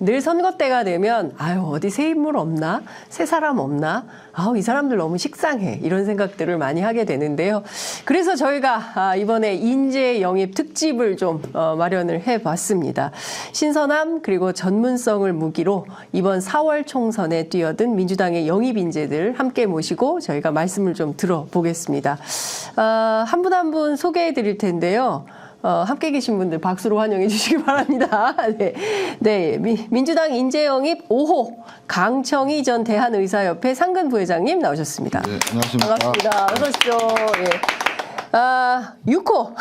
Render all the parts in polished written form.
늘 선거 때가 되면 아유 어디 새 인물 없나? 새 사람 없나? 아우 이 사람들 너무 식상해. 이런 생각들을 많이 하게 되는데요. 그래서 저희가 이번에 인재 영입 특집을 좀 마련을 해봤습니다. 신선함 그리고 전문성을 무기로 이번 4월 총선에 뛰어든 민주당의 영입 인재들 함께 모시고 저희가 말씀을 좀 들어보겠습니다. 한 분 한 분 소개해 드릴 텐데요. 함께 계신 분들 박수로 환영해 주시기 바랍니다. 네, 민주당 인재 영입 5호 강청희 전 대한의사협회 상근 부회장님 나오셨습니다. 네, 안녕하십니까. 반갑습니다. 어서 오십시오. 예. 6호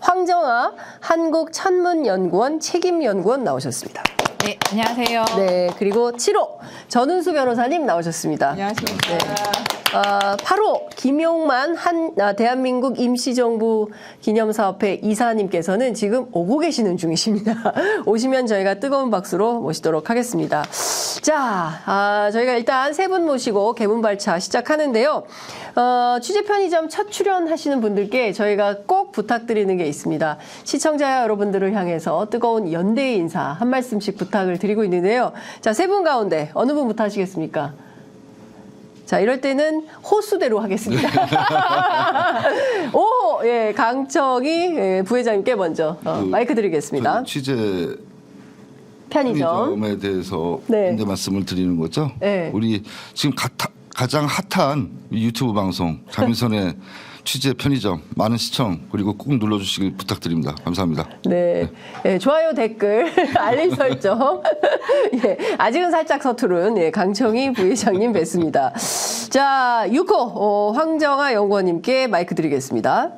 황정아 한국천문연구원 책임연구원 나오셨습니다. 네, 안녕하세요. 네, 그리고 7호 전은수 변호사님 나오셨습니다. 안녕하십니까. 네. 8호 김용만 대한민국 임시정부 기념사업회 이사님께서는 지금 오고 계시는 중이십니다. 오시면 저희가 뜨거운 박수로 모시도록 하겠습니다. 자, 저희가 일단 세 분 모시고 개문발차 시작하는데요. 취재 편의점 첫 출연하시는 분들께 저희가 꼭 부탁드리는 게 있습니다. 시청자 여러분들을 향해서 뜨거운 연대의 인사 한 말씀씩 부탁을 드리고 있는데요. 자, 세 분 가운데 어느 분부터 하시겠습니까? 자, 이럴 때는 호수대로 하겠습니다. 오, 예, 강청희 부회장님께 먼저 마이크 드리겠습니다. 취재 편의점. 편의점에 대해서 네. 이제 말씀을 드리는 거죠. 네. 우리 지금 가장 핫한 유튜브 방송 장윤선의 취재 편의점 많은 시청 그리고 꾹 눌러주시길 부탁드립니다. 감사합니다. 네. 예, 좋아요, 댓글, 알림 설정. 예, 아직은 살짝 서투른 강청희 부회장님 뵙습니다. 자, 6호 황정아 연구원님께 마이크 드리겠습니다.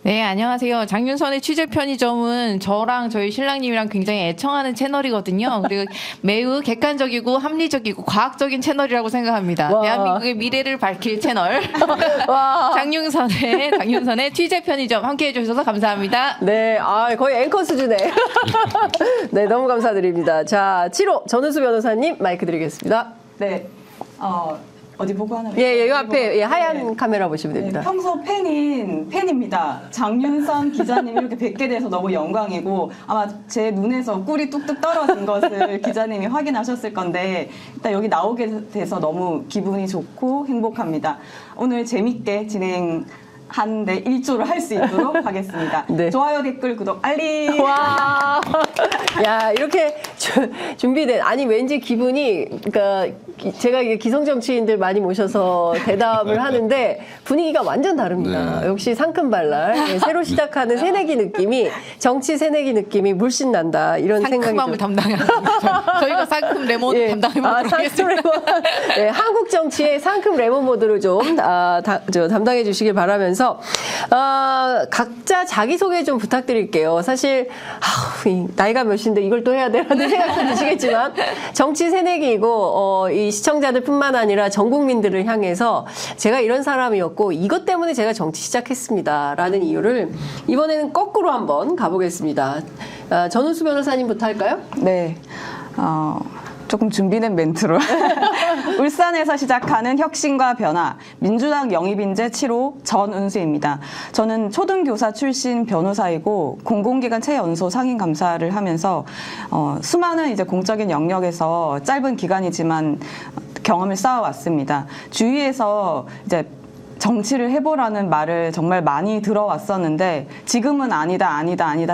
네, 안녕하세요. 장윤선의 취재 편의점은 저랑 저희 신랑님이랑 굉장히 애청하는 채널이거든요. 그리고 매우 객관적이고 합리적이고 과학적인 채널이라고 생각합니다. 와. 대한민국의 미래를 밝힐 채널. 와. 장윤선의 취재 편의점 함께 해주셔서 감사합니다. 네, 거의 앵커 수준에. 네, 너무 감사드립니다. 자, 7호 전은수 변호사님 마이크 드리겠습니다. 네. 어디 보고 하나요? 예, 이 앞에 하얀 네. 카메라 보시면 됩니다. 네, 평소 팬입니다. 장윤선 기자님 이렇게 뵙게 돼서 너무 영광이고 아마 제 눈에서 꿀이 뚝뚝 떨어진 것을 기자님이 확인하셨을 건데 일단 여기 나오게 돼서 너무 기분이 좋고 행복합니다. 오늘 재밌게 하는데 일조를 할 수 있도록 하겠습니다. 네. 좋아요, 댓글, 구독, 알림. 와, 야 이렇게 준비된 아니 왠지 기분이 그러니까 제가 이게 기성 정치인들 많이 모셔서 대담을 하는데 분위기가 완전 다릅니다. 네. 역시 상큼발랄 새로 시작하는 새내기 느낌이 정치 새내기 느낌이 물씬 난다 이런 생각이 상큼함을 담당하는 저희가 상큼 레몬 담당해보도록 상큼 하겠습니다. 레몬. 네, 한국 정치의 상큼 레몬 모드를 좀 담당해 주시길 바라면서 각자 자기소개 좀 부탁드릴게요. 사실 나이가 몇인데 이걸 또 해야 되라는 생각도 드시겠지만 정치 새내기이고 이 시청자들뿐만 아니라 전 국민들을 향해서 제가 이런 사람이었고 이것 때문에 제가 정치 시작했습니다라는 이유를 이번에는 거꾸로 한번 가보겠습니다. 전은수 변호사님부터 할까요? 네. 조금 준비된 멘트로 울산에서 시작하는 혁신과 변화 민주당 영입인재 7호 전은수입니다. 저는 초등교사 출신 변호사이고 공공기관 최연소 상임감사를 하면서 수많은 이제 공적인 영역에서 짧은 기간이지만 경험을 쌓아왔습니다. 주위에서 이제 정치를 해보라는 말을 정말 많이 들어왔었는데 지금은 아니다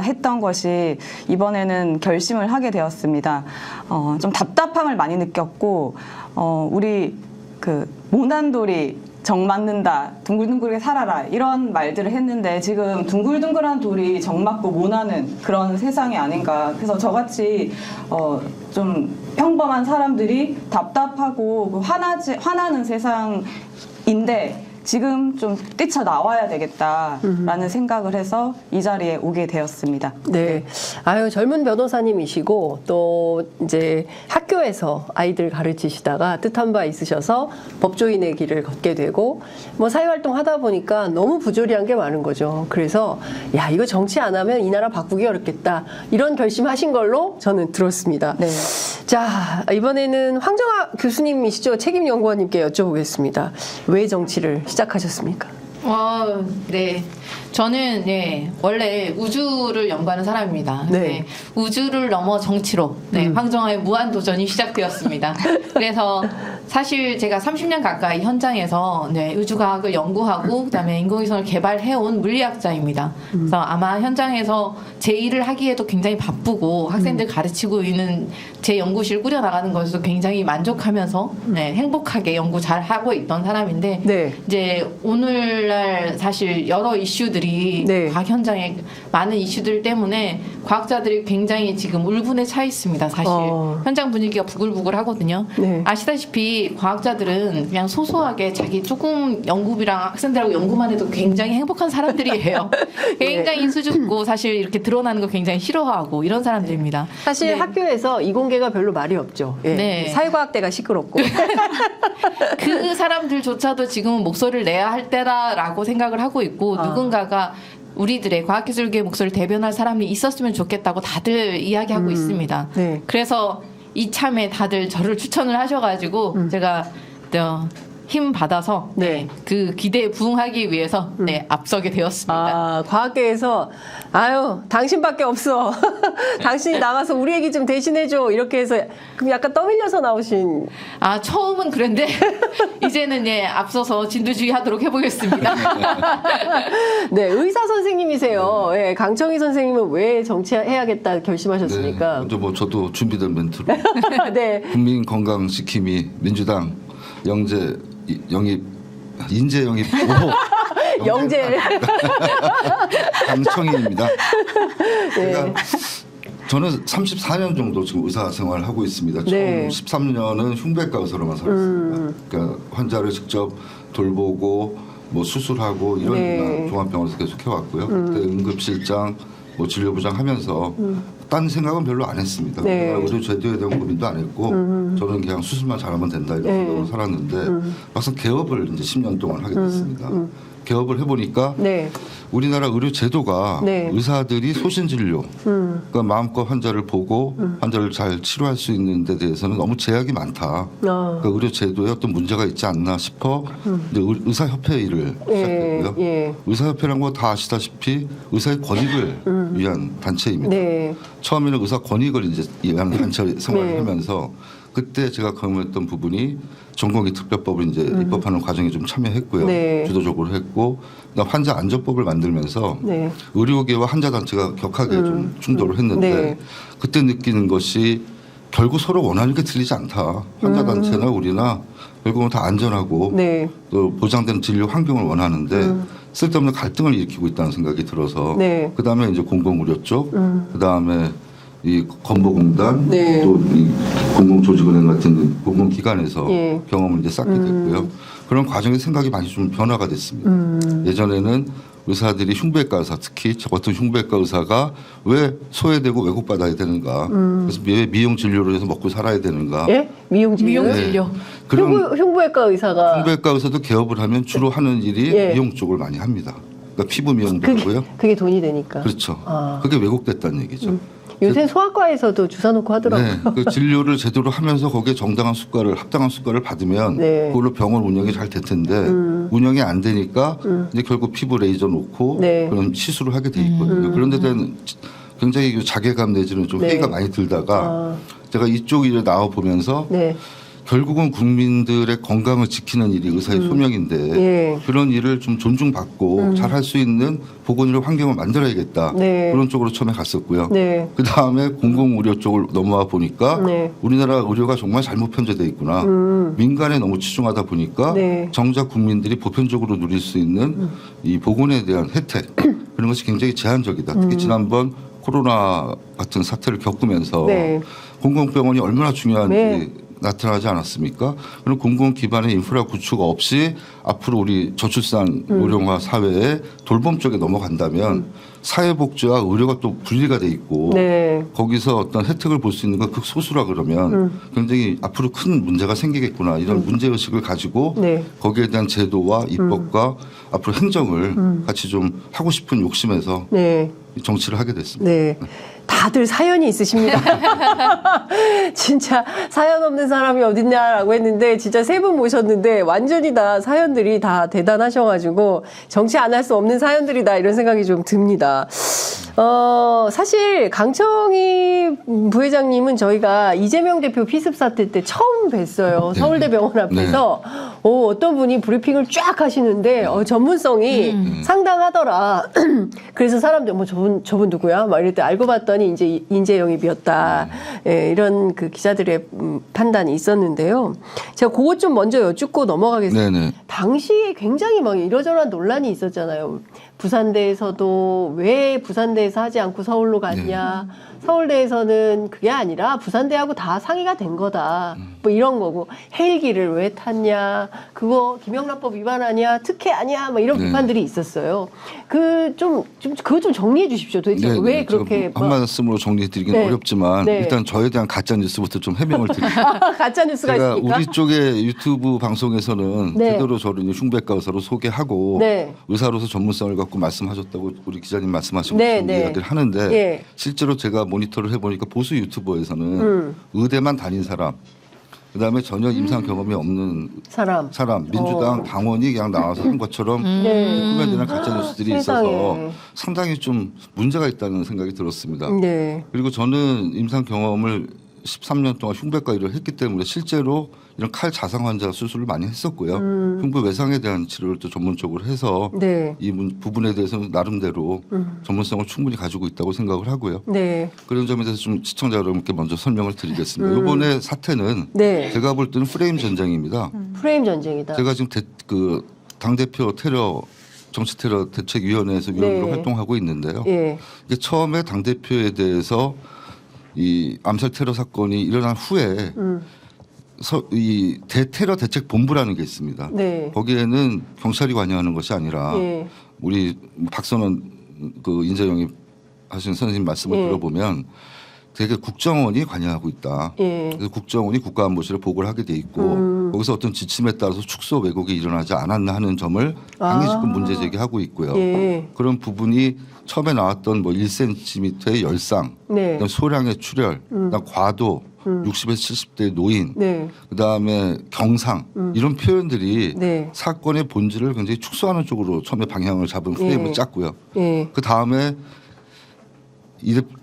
했던 것이 이번에는 결심을 하게 되었습니다. 좀 답답함을 많이 느꼈고 우리 모난돌이 정 맞는다, 둥글둥글하게 살아라 이런 말들을 했는데 지금 둥글둥글한 돌이 정 맞고 모나는 그런 세상이 아닌가. 그래서 저같이 좀 평범한 사람들이 답답하고 화나는 세상인데 지금 좀 뛰쳐나와야 되겠다라는 생각을 해서 이 자리에 오게 되었습니다. 네. 젊은 변호사님이시고 또 이제 학교에서 아이들 가르치시다가 뜻한 바 있으셔서 법조인의 길을 걷게 되고 사회활동 하다 보니까 너무 부조리한 게 많은 거죠. 그래서 이거 정치 안 하면 이 나라 바꾸기 어렵겠다. 이런 결심하신 걸로 저는 들었습니다. 네. 자, 이번에는 황정아 교수님이시죠. 책임연구원님께 여쭤보겠습니다. 왜 정치를 시작하셨습니까? 네. 저는 원래 우주를 연구하는 사람입니다. 네. 우주를 넘어 정치로 황정화의 무한 도전이 시작되었습니다. 그래서 사실 제가 30년 가까이 현장에서 우주과학을 연구하고 그다음에 인공위성을 개발해온 물리학자입니다. 그래서 아마 현장에서 제 일을 하기에도 굉장히 바쁘고 학생들 가르치고 있는 제 연구실 꾸려나가는 것에도 굉장히 만족하면서 행복하게 연구 잘 하고 있던 사람인데 네. 이제 오늘날 사실 여러 이슈들이 네. 과학 현장에 많은 이슈들 때문에 과학자들이 굉장히 지금 울분에 차 있습니다. 사실 현장 분위기가 부글부글 하거든요. 네. 아시다시피 과학자들은 그냥 소소하게 자기 조금 연구비랑 학생들하고 연구만 해도 굉장히 행복한 사람들이에요. 굉장히 수줍고 사실 이렇게 드러나는 거 굉장히 싫어하고 이런 사람들입니다. 사실 네. 학교에서 이공계가 별로 말이 없죠. 예. 네. 사회과학대가 시끄럽고. 그 사람들조차도 지금은 목소리를 내야 할 때라고 생각을 하고 있고 누군가가 우리들의 과학기술계의 목소리를 대변할 사람이 있었으면 좋겠다고 다들 이야기하고 있습니다. 네. 그래서 이참에 다들 저를 추천을 하셔가지고 제가 힘 받아서 그 기대에 부응하기 위해서 앞서게 되었습니다. 아, 과학계에서 아유 당신밖에 없어. 당신이 나가서 우리 얘기 좀 대신해줘. 이렇게 해서 그럼 약간 떠밀려서 나오신. 아 처음은 그런데 이제는 앞서서 진두지휘하도록 해보겠습니다. 네, 의사 선생님이세요. 예, 강청희 선생님은 왜 정치해야겠다 결심하셨습니까? 먼저 뭐 저도 준비된 멘트로 네. 국민 건강 지킴이 민주당 영입 인재 영입 후보 영재. 강청희입니다. 제가 저는 34년 정도 지금 의사 생활을 하고 있습니다. 네. 처음 13년은 흉부외과 의사로만 살았습니다. 그러니까 환자를 직접 돌보고 뭐 수술하고 이런 일만 종합병원에서 계속 해왔고요. 그때 응급실장, 뭐 진료부장 하면서 딴 생각은 별로 안 했습니다. 네. 의료 제도에 대한 고민도 안 했고 저는 그냥 수술만 잘하면 된다 이런 생각으로 살았는데 막상 개업을 이제 10년 동안 하게 됐습니다. 개업을 해보니까 우리나라 의료 제도가 의사들이 소신 진료, 그러니까 마음껏 환자를 보고 환자를 잘 치료할 수 있는 데 대해서는 너무 제약이 많다. 그러니까 의료 제도에 어떤 문제가 있지 않나 싶어 이제 의사협회 일을 시작했고요. 의사협회란 거 다 아시다시피 의사의 권익을 위한 단체입니다. 처음에는 의사 권익을 이제 위한 단체 생활을 하면서 그때 제가 경험했던 부분이 전공의 특별법을 이제 입법하는 과정에 좀 참여했고요. 주도적으로 했고, 그다음 환자 안전법을 만들면서 의료계와 환자 단체가 격하게 좀 충돌을 했는데 그때 느끼는 것이 결국 서로 원하는 게 틀리지 않다. 환자 단체나 우리나 결국은 다 안전하고 또 보장된 진료 환경을 원하는데 쓸데없는 갈등을 일으키고 있다는 생각이 들어서 그다음에 이제 공공의료 쪽, 그다음에 이 건보공단 또 이 공공조직은행 같은 공공기관에서 경험을 이제 쌓게 됐고요. 그런 과정에 생각이 많이 좀 변화가 됐습니다. 예전에는 의사들이 흉부외과 의사 특히 저 같은 흉부외과 의사가 왜 소외되고 왜곡받아야 되는가. 그래서 왜 미용 진료를 해서 먹고 살아야 되는가. 예? 미용 진료. 미용 진료. 그런 흉부외과 의사가 흉부외과 의사도 개업을 하면 주로 하는 일이 미용 쪽을 많이 합니다. 그러니까 피부 미용도 하고요. 그게 돈이 되니까. 그렇죠. 그게 왜곡됐다는 얘기죠. 요새 소아과에서도 주사 놓고 하더라고요. 그 진료를 제대로 하면서 거기에 정당한 수가를 합당한 수가를 받으면 그걸로 병원 운영이 잘 될 텐데 운영이 안 되니까 이제 결국 피부 레이저 놓고 그런 시술을 하게 돼 있거든요. 그런 데 대한 굉장히 자괴감 내지는 좀 회의가 많이 들다가 제가 이쪽 일에 나와 보면서 결국은 국민들의 건강을 지키는 일이 의사의 소명인데 그런 일을 좀 존중받고 잘 할 수 있는 보건의료 환경을 만들어야겠다. 그런 쪽으로 처음에 갔었고요. 그 다음에 공공의료 쪽을 넘어와 보니까 우리나라 의료가 정말 잘못 편제되어 있구나. 민간에 너무 치중하다 보니까 정작 국민들이 보편적으로 누릴 수 있는 이 보건에 대한 혜택 그런 것이 굉장히 제한적이다. 특히 지난번 코로나 같은 사태를 겪으면서 공공병원이 얼마나 중요한지 나타나지 않았습니까? 그럼 공공 기반의 인프라 구축 없이 앞으로 우리 저출산 고령화 사회에 돌봄 쪽에 넘어간다면 사회복지와 의료가 또 분리가 돼 있고 거기서 어떤 혜택을 볼 수 있는 건 극소수라 그러면 굉장히 앞으로 큰 문제가 생기겠구나 이런 문제의식을 가지고 거기에 대한 제도와 입법과 앞으로 행정을 같이 좀 하고 싶은 욕심에서 정치를 하게 됐습니다. 다 다들 사연이 있으십니다. 진짜 사연 없는 사람이 어딨냐라고 했는데 진짜 세 분 모셨는데 완전히 다 사연들이 다 대단하셔가지고 정치 안 할 수 없는 사연들이다 이런 생각이 좀 듭니다. 사실 강청희 부회장님은 저희가 이재명 대표 피습 사태 때 처음 뵀어요. 서울대병원 앞에서 어떤 분이 브리핑을 쫙 하시는데 전문성이 상당하더라. 그래서 사람들 뭐 저분 누구야? 막 이럴 때 알고 봤더니 이제 인재 영입이었다. 예, 이런 그 기자들의 판단이 있었는데요. 제가 그것 좀 먼저 여쭙고 넘어가겠습니다. 네네. 당시에 굉장히 막 이러저러한 논란이 있었잖아요. 부산대에서도 왜 부산대에서 하지 않고 서울로 갔냐. 서울대에서는 그게 아니라 부산대하고 다 상의가 된 거다. 뭐 이런 거고 헬기를 왜 탔냐. 그거 김영란법 위반 아니야. 특혜 아니야. 뭐 이런 비판들이 있었어요. 그거 좀 정리해 주십시오. 도대체 왜 그렇게 한 말씀으로 정리해드리기는 어렵지만 일단 저에 대한 가짜 뉴스부터 좀 해명을 드릴게요. 가짜 뉴스가 제가 있습니까? 우리 쪽의 유튜브 방송에서는 제대로 저를 이제 흉백과 의사로 소개하고 의사로서 전문성을 갖고 말씀하셨다고 우리 기자님 말씀하신 것처럼 이야기를 하는데 실제로 제가 모니터를 해보니까 보수 유튜버에서는 의대만 다닌 사람, 그다음에 전혀 임상 경험이 없는 사람, 민주당 당원이 그냥 나와서 한 것처럼 꾸며지는 가짜 뉴스들이 있어서 상당히 좀 문제가 있다는 생각이 들었습니다. 그리고 저는 임상 경험을 13년 동안 흉부외과 일을 했기 때문에 실제로 이런 칼 자상 환자 수술을 많이 했었고요. 흉부 외상에 대한 치료를 또 전문적으로 해서 이 부분에 대해서는 나름대로 전문성을 충분히 가지고 있다고 생각을 하고요. 그런 점에 대해서 좀 시청자 여러분께 먼저 설명을 드리겠습니다. 이번에 사태는 제가 볼 때는 프레임 전쟁입니다. 프레임 전쟁이다. 제가 지금 그 당대표 테러 정치테러 대책위원회에서 위원으로 활동하고 있는데요. 이게 처음에 당대표에 대해서 이 암살 테러 사건이 일어난 후에 이 대테러 대책 본부라는 게 있습니다. 거기에는 경찰이 관여하는 것이 아니라 우리 박선원 그 인재 영입 하신 선생님 말씀을 들어보면 되게 국정원이 관여하고 있다. 그래서 국정원이 국가안보실에 보고를 하게 돼 있고 거기서 어떤 지침에 따라서 축소 왜곡이 일어나지 않았나 하는 점을 당위직급 문제 제기하고 있고요. 그런 부분이 처음에 나왔던 뭐 1cm의 열상, 그다음 소량의 출혈, 그다음 과도, 60에서 70대 노인, 그다음에 경상 이런 표현들이 사건의 본질을 굉장히 축소하는 쪽으로 처음에 방향을 잡은 프레임을 짰고요. 그 다음에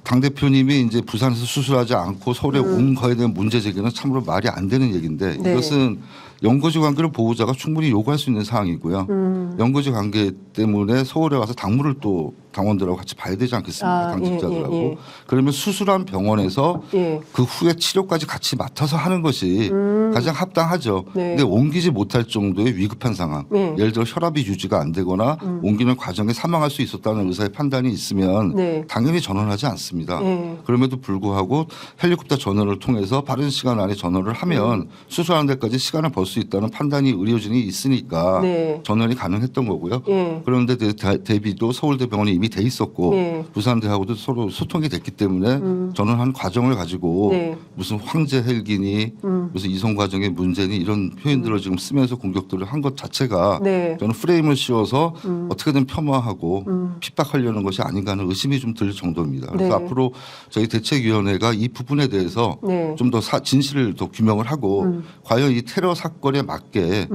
당 대표님이 이제 부산에서 수술하지 않고 서울에 온 거에 대한 문제 제기는 참으로 말이 안 되는 얘기인데 이것은 연고지 관계를 보호자가 충분히 요구할 수 있는 사항이고요. 연고지 관계 때문에 서울에 와서 당무를 또 당원들하고 같이 봐야 되지 않겠습니까? 당직자들하고. 그러면 수술한 병원에서 그 후에 치료까지 같이 맡아서 하는 것이 가장 합당하죠. 근데 옮기지 못할 정도의 위급한 상황. 예를 들어 혈압이 유지가 안 되거나 옮기는 과정에 사망할 수 있었다는 의사의 판단이 있으면 당연히 전원하지 않습니다. 그럼에도 불구하고 헬리콥터 전원을 통해서 빠른 시간 안에 전원을 하면 수술하는 데까지 시간을 벌 수 있다는 판단이 의료진이 있으니까 전원이 가능했던 거고요. 그런데 대비도 서울대병원이 이미 돼 있었고 부산대하고도 서로 소통이 됐기 때문에 전원한 과정을 가지고 무슨 황제 헬기니 무슨 이송 과정의 문제니 이런 표현들을 지금 쓰면서 공격들을 한 것 자체가 저는 프레임을 씌워서 어떻게든 폄하하고 핍박하려는 것이 아닌가 하는 의심이 좀 들 정도입니다. 그래서 앞으로 저희 대책위원회가 이 부분에 대해서 좀 더 진실을 더 규명을 하고 과연 이 테러 사건에 맞게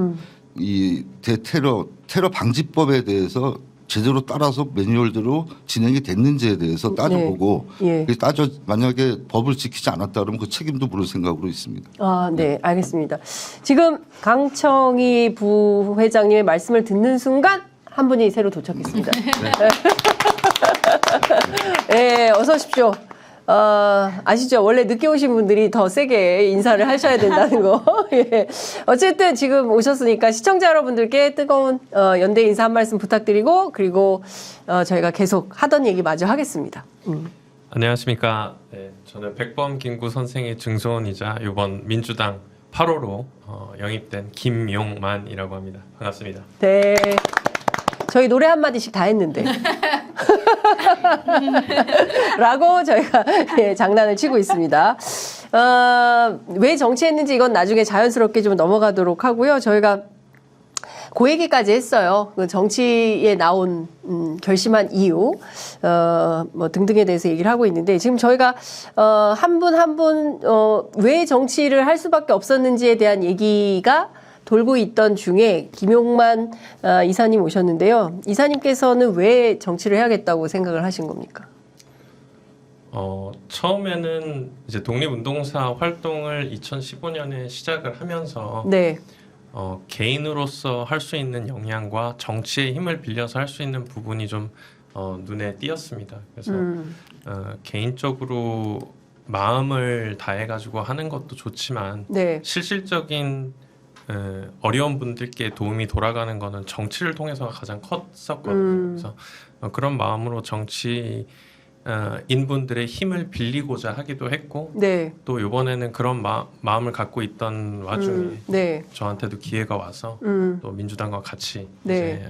이 테러 방지법에 대해서 제대로 따라서 매뉴얼대로 진행이 됐는지에 대해서 따져보고 만약에 법을 지키지 않았다 그러면 그 책임도 물을 생각으로 있습니다. 네, 알겠습니다. 지금 강청희 부회장님의 말씀을 듣는 순간 한 분이 새로 도착했습니다. 네, 어서 오십시오. 아시죠? 원래 늦게 오신 분들이 더 세게 인사를 하셔야 된다는 거. 어쨌든 지금 오셨으니까 시청자 여러분들께 뜨거운 연대 인사 한 말씀 부탁드리고 그리고 저희가 계속 하던 얘기 마저 하겠습니다. 안녕하십니까. 저는 백범 김구 선생의 증손이자 이번 민주당 8호로 영입된 김용만이라고 합니다. 반갑습니다. 네. 저희 노래 한마디씩 다 했는데. 라고 저희가 장난을 치고 있습니다. 왜 정치했는지 이건 나중에 자연스럽게 좀 넘어가도록 하고요. 저희가 그 얘기까지 했어요. 그 정치에 나온 결심한 이유 뭐 등등에 대해서 얘기를 하고 있는데 지금 저희가 한 분 한 분 왜 정치를 할 수밖에 없었는지에 대한 얘기가 돌고 있던 중에 김용만 이사님 오셨는데요. 이사님께서는 왜 정치를 해야겠다고 생각을 하신 겁니까? 처음에는 이제 독립운동사 활동을 2015년에 시작을 하면서 네. 개인으로서 할 수 있는 역량과 정치의 힘을 빌려서 할 수 있는 부분이 좀 눈에 띄었습니다. 그래서 개인적으로 마음을 다해가지고 하는 것도 좋지만 네. 실질적인 어려운 분들께 도움이 돌아가는 거는 정치를 통해서가 가장 컸었거든요. 그래서 그런 마음으로 정치 인분들의 힘을 빌리고자 하기도 했고 네. 또 이번에는 그런 마음을 갖고 있던 와중에 네. 저한테도 기회가 와서 또 민주당과 같이 네.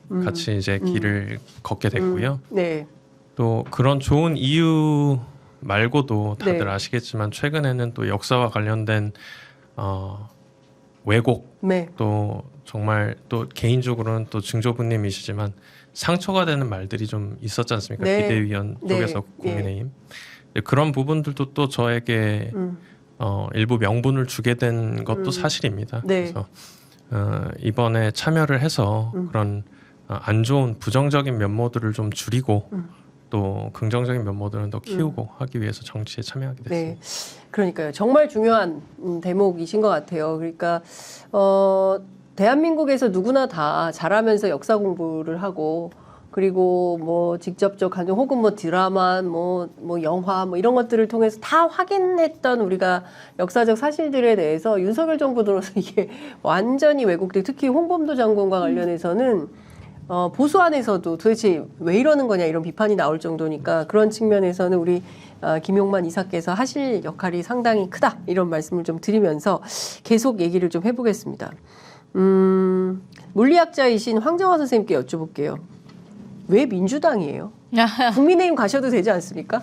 이제 같이 이제 길을 걷게 됐고요. 네. 또 그런 좋은 이유 말고도 다들 네. 아시겠지만 최근에는 또 역사와 관련된 왜곡 네. 또 정말 또 개인적으로는 또 증조부님이시지만 상처가 되는 말들이 좀 있었지 않습니까? 네. 비대위원 네. 쪽에서 국민의힘 그런 부분들도 또 저에게 일부 명분을 주게 된 것도 사실입니다. 네. 그래서 이번에 참여를 해서 그런 안 좋은 부정적인 면모들을 좀 줄이고 또 긍정적인 면모들은 더 키우고 하기 위해서 정치에 참여하게 됐습니다. 네. 그러니까요. 정말 중요한 대목이신 것 같아요. 그러니까 대한민국에서 누구나 다 잘하면서 역사 공부를 하고 그리고 뭐 직접적 간접 혹은 뭐 드라마 뭐 영화 뭐 이런 것들을 통해서 다 확인했던 우리가 역사적 사실들에 대해서 윤석열 정부 들어서 이게 완전히 왜곡돼 특히 홍범도 장관과 관련해서는 보수 안에서도 도대체 왜 이러는 거냐 이런 비판이 나올 정도니까 그런 측면에서는 우리 김용만 이사께서 하실 역할이 상당히 크다 이런 말씀을 좀 드리면서 계속 얘기를 좀 해보겠습니다. 물리학자이신 황정화 선생님께 여쭤볼게요. 왜 민주당이에요? 국민의힘 가셔도 되지 않습니까?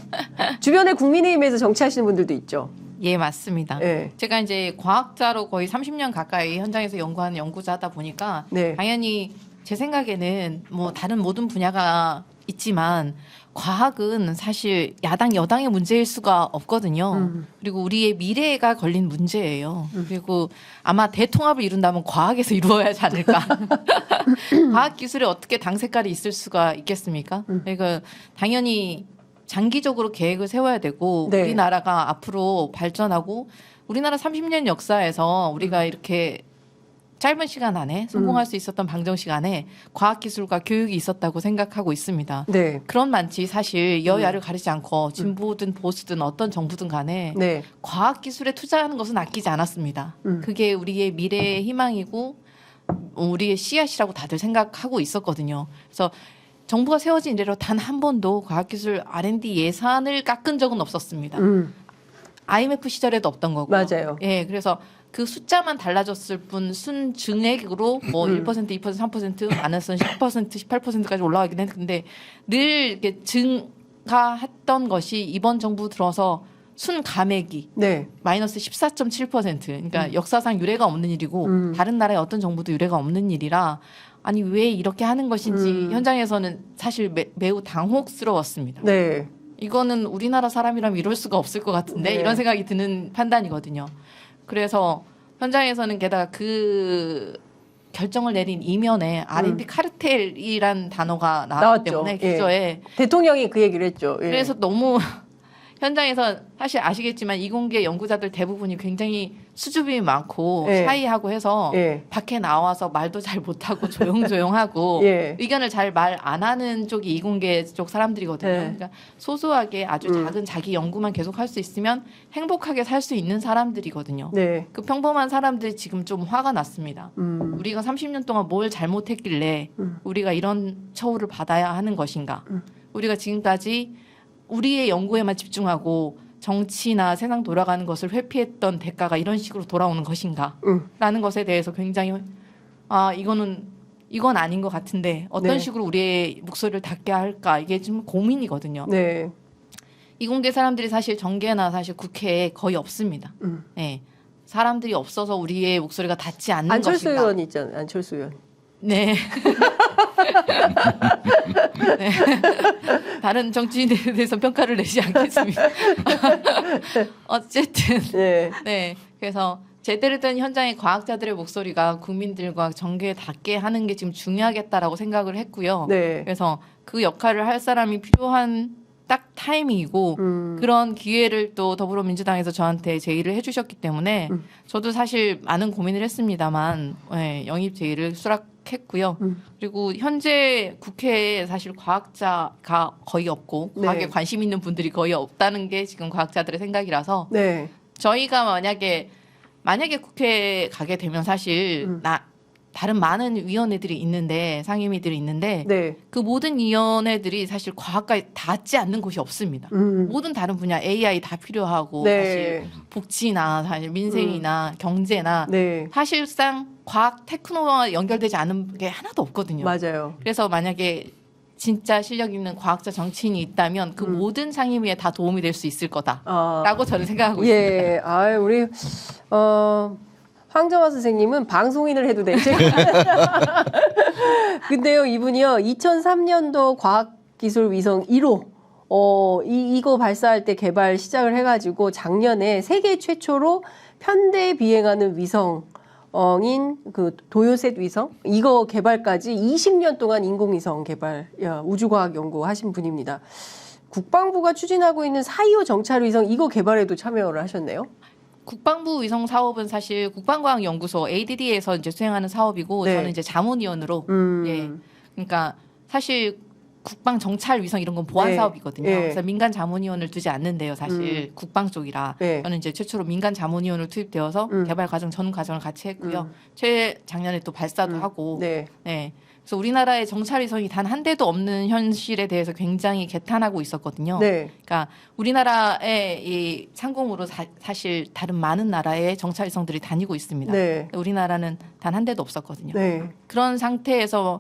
주변에 국민의힘에서 정치하시는 분들도 있죠. 예, 맞습니다. 네. 제가 이제 과학자로 거의 30년 가까이 현장에서 연구하는 연구자다 보니까 네. 당연히 제 생각에는 뭐 다른 모든 분야가 있지만 과학은 사실 야당 여당의 문제일 수가 없거든요. 그리고 우리의 미래가 걸린 문제예요. 그리고 아마 대통합을 이룬다면 과학에서 이루어야 하지 않을까. 과학 기술에 어떻게 당 색깔이 있을 수가 있겠습니까? 그러니까 당연히 장기적으로 계획을 세워야 되고 네. 우리나라가 앞으로 발전하고 우리나라 30년 역사에서 우리가 이렇게 짧은 시간 안에 성공할 수 있었던 방정 시간에 과학기술과 교육이 있었다고 생각하고 있습니다. 네. 그런 많지 사실 여야를 가리지 않고 진보든 보수든 어떤 정부든 간에 네. 과학기술에 투자하는 것은 아끼지 않았습니다. 그게 우리의 미래의 희망이고 우리의 씨앗이라고 다들 생각하고 있었거든요. 그래서 정부가 세워진 이래로 단 한 번도 과학기술 R&D 예산을 깎은 적은 없었습니다. IMF 시절에도 없던 거고. 맞아요. 예, 그래서 그 숫자만 달라졌을 뿐 순증액으로 뭐 1%, 2%, 3% 안에서는 10%, 18%까지 올라가긴 했는데 늘 이렇게 증가했던 것이 이번 정부 들어서 순감액이 네. 마이너스 14.7%. 그러니까 역사상 유례가 없는 일이고 다른 나라의 어떤 정부도 유례가 없는 일이라 아니 왜 이렇게 하는 것인지 현장에서는 사실 매우 당혹스러웠습니다. 네. 이거는 우리나라 사람이라면 이럴 수가 없을 것 같은데 네. 이런 생각이 드는 판단이거든요. 그래서 현장에서는 게다가 그 결정을 내린 이면에 R&D 카르텔이란 단어가 나왔기 나왔죠. 때문에 예. 기조에 대통령이 그 얘기를 했죠. 예. 그래서 너무 현장에서 사실 아시겠지만 이공계 연구자들 대부분이 굉장히 수줍음이 많고 예. 샤이하고 해서 예. 밖에 나와서 말도 잘 못하고 조용조용하고 예. 의견을 잘 말 안 하는 쪽이 이공계 쪽 사람들이거든요. 예. 그러니까 소소하게 아주 작은 자기 연구만 계속 할 수 있으면 행복하게 살 수 있는 사람들이거든요. 네. 그 평범한 사람들이 지금 좀 화가 났습니다. 우리가 30년 동안 뭘 잘못했길래 우리가 이런 처우를 받아야 하는 것인가. 우리가 지금까지 우리의 연구에만 집중하고 정치나 세상 돌아가는 것을 회피했던 대가가 이런 식으로 돌아오는 것인가 라는 것에 대해서 굉장히 이건 아닌 것 같은데 어떤 네. 식으로 우리의 목소리를 닫게 할까 이게 좀 고민이거든요. 네. 이공계 사람들이 사실 정계나 사실 국회에 거의 없습니다. 네. 사람들이 없어서 우리의 목소리가 닿지 않는 안철수 것인가. 의원 있잖아요. 안철수 의원. 네. 네. 다른 정치인에 대해서 평가를 내지 않겠습니다. 어쨌든 네. 네. 그래서 제대로 된 현장의 과학자들의 목소리가 국민들과 정계에 닿게 하는 게 지금 중요하겠다라고 생각을 했고요. 네. 그래서 그 역할을 할 사람이 필요한 딱 타이밍이고 그런 기회를 또 더불어민주당에서 저한테 제의를 해주셨기 때문에 저도 사실 많은 고민을 했습니다만 네, 영입 제의를 수락했고요. 그리고 현재 국회에 사실 과학자가 거의 없고 네. 과학에 관심 있는 분들이 거의 없다는 게 지금 과학자들의 생각이라서 네. 저희가 만약에 국회에 가게 되면 사실 다른 많은 위원회들이 있는데 상임위들이 있는데 네. 그 모든 위원회들이 사실 과학과에 닿지 않는 곳이 없습니다. 모든 다른 분야 AI 다 필요하고 네. 사실 복지나 사실 민생이나 경제나 네. 사실상 과학 테크노와 연결되지 않은 게 하나도 없거든요. 맞아요. 그래서 만약에 진짜 실력 있는 과학자 정치인이 있다면 그 모든 상임위에 다 도움이 될 수 있을 거다라고 저는 생각하고 있습니다. 예. 아, 우리 황정화 선생님은 방송인을 해도 되죠. 근데요, 이분이요, 2003년도 과학기술위성 1호, 이거 발사할 때 개발 시작을 해가지고 작년에 세계 최초로 편대 비행하는 위성인 그 도요셋 위성, 이거 개발까지 20년 동안 인공위성 개발, 우주과학 연구하신 분입니다. 국방부가 추진하고 있는 4.25 정찰위성, 이거 개발에도 참여를 하셨네요. 국방부 위성 사업은 사실 국방과학연구소 ADD에서 이제 수행하는 사업이고 네. 저는 이제 자문위원으로 예. 그러니까 사실 국방 정찰 위성 이런 건 보안 네. 사업이거든요. 네. 그래서 민간 자문위원을 두지 않는데요. 사실 국방 쪽이라 네. 저는 이제 최초로 민간 자문위원을 투입되어서 개발 과정 전 과정을 같이 했고요. 작년에 또 발사도 하고 네. 네. 그래서 우리나라의 정찰 위성이 단 한 대도 없는 현실에 대해서 굉장히 개탄하고 있었거든요. 네. 그러니까 우리나라의 이 상공으로 사실 다른 많은 나라의 정찰 위성들이 다니고 있습니다. 네. 우리나라는 단 한 대도 없었거든요. 네. 그런 상태에서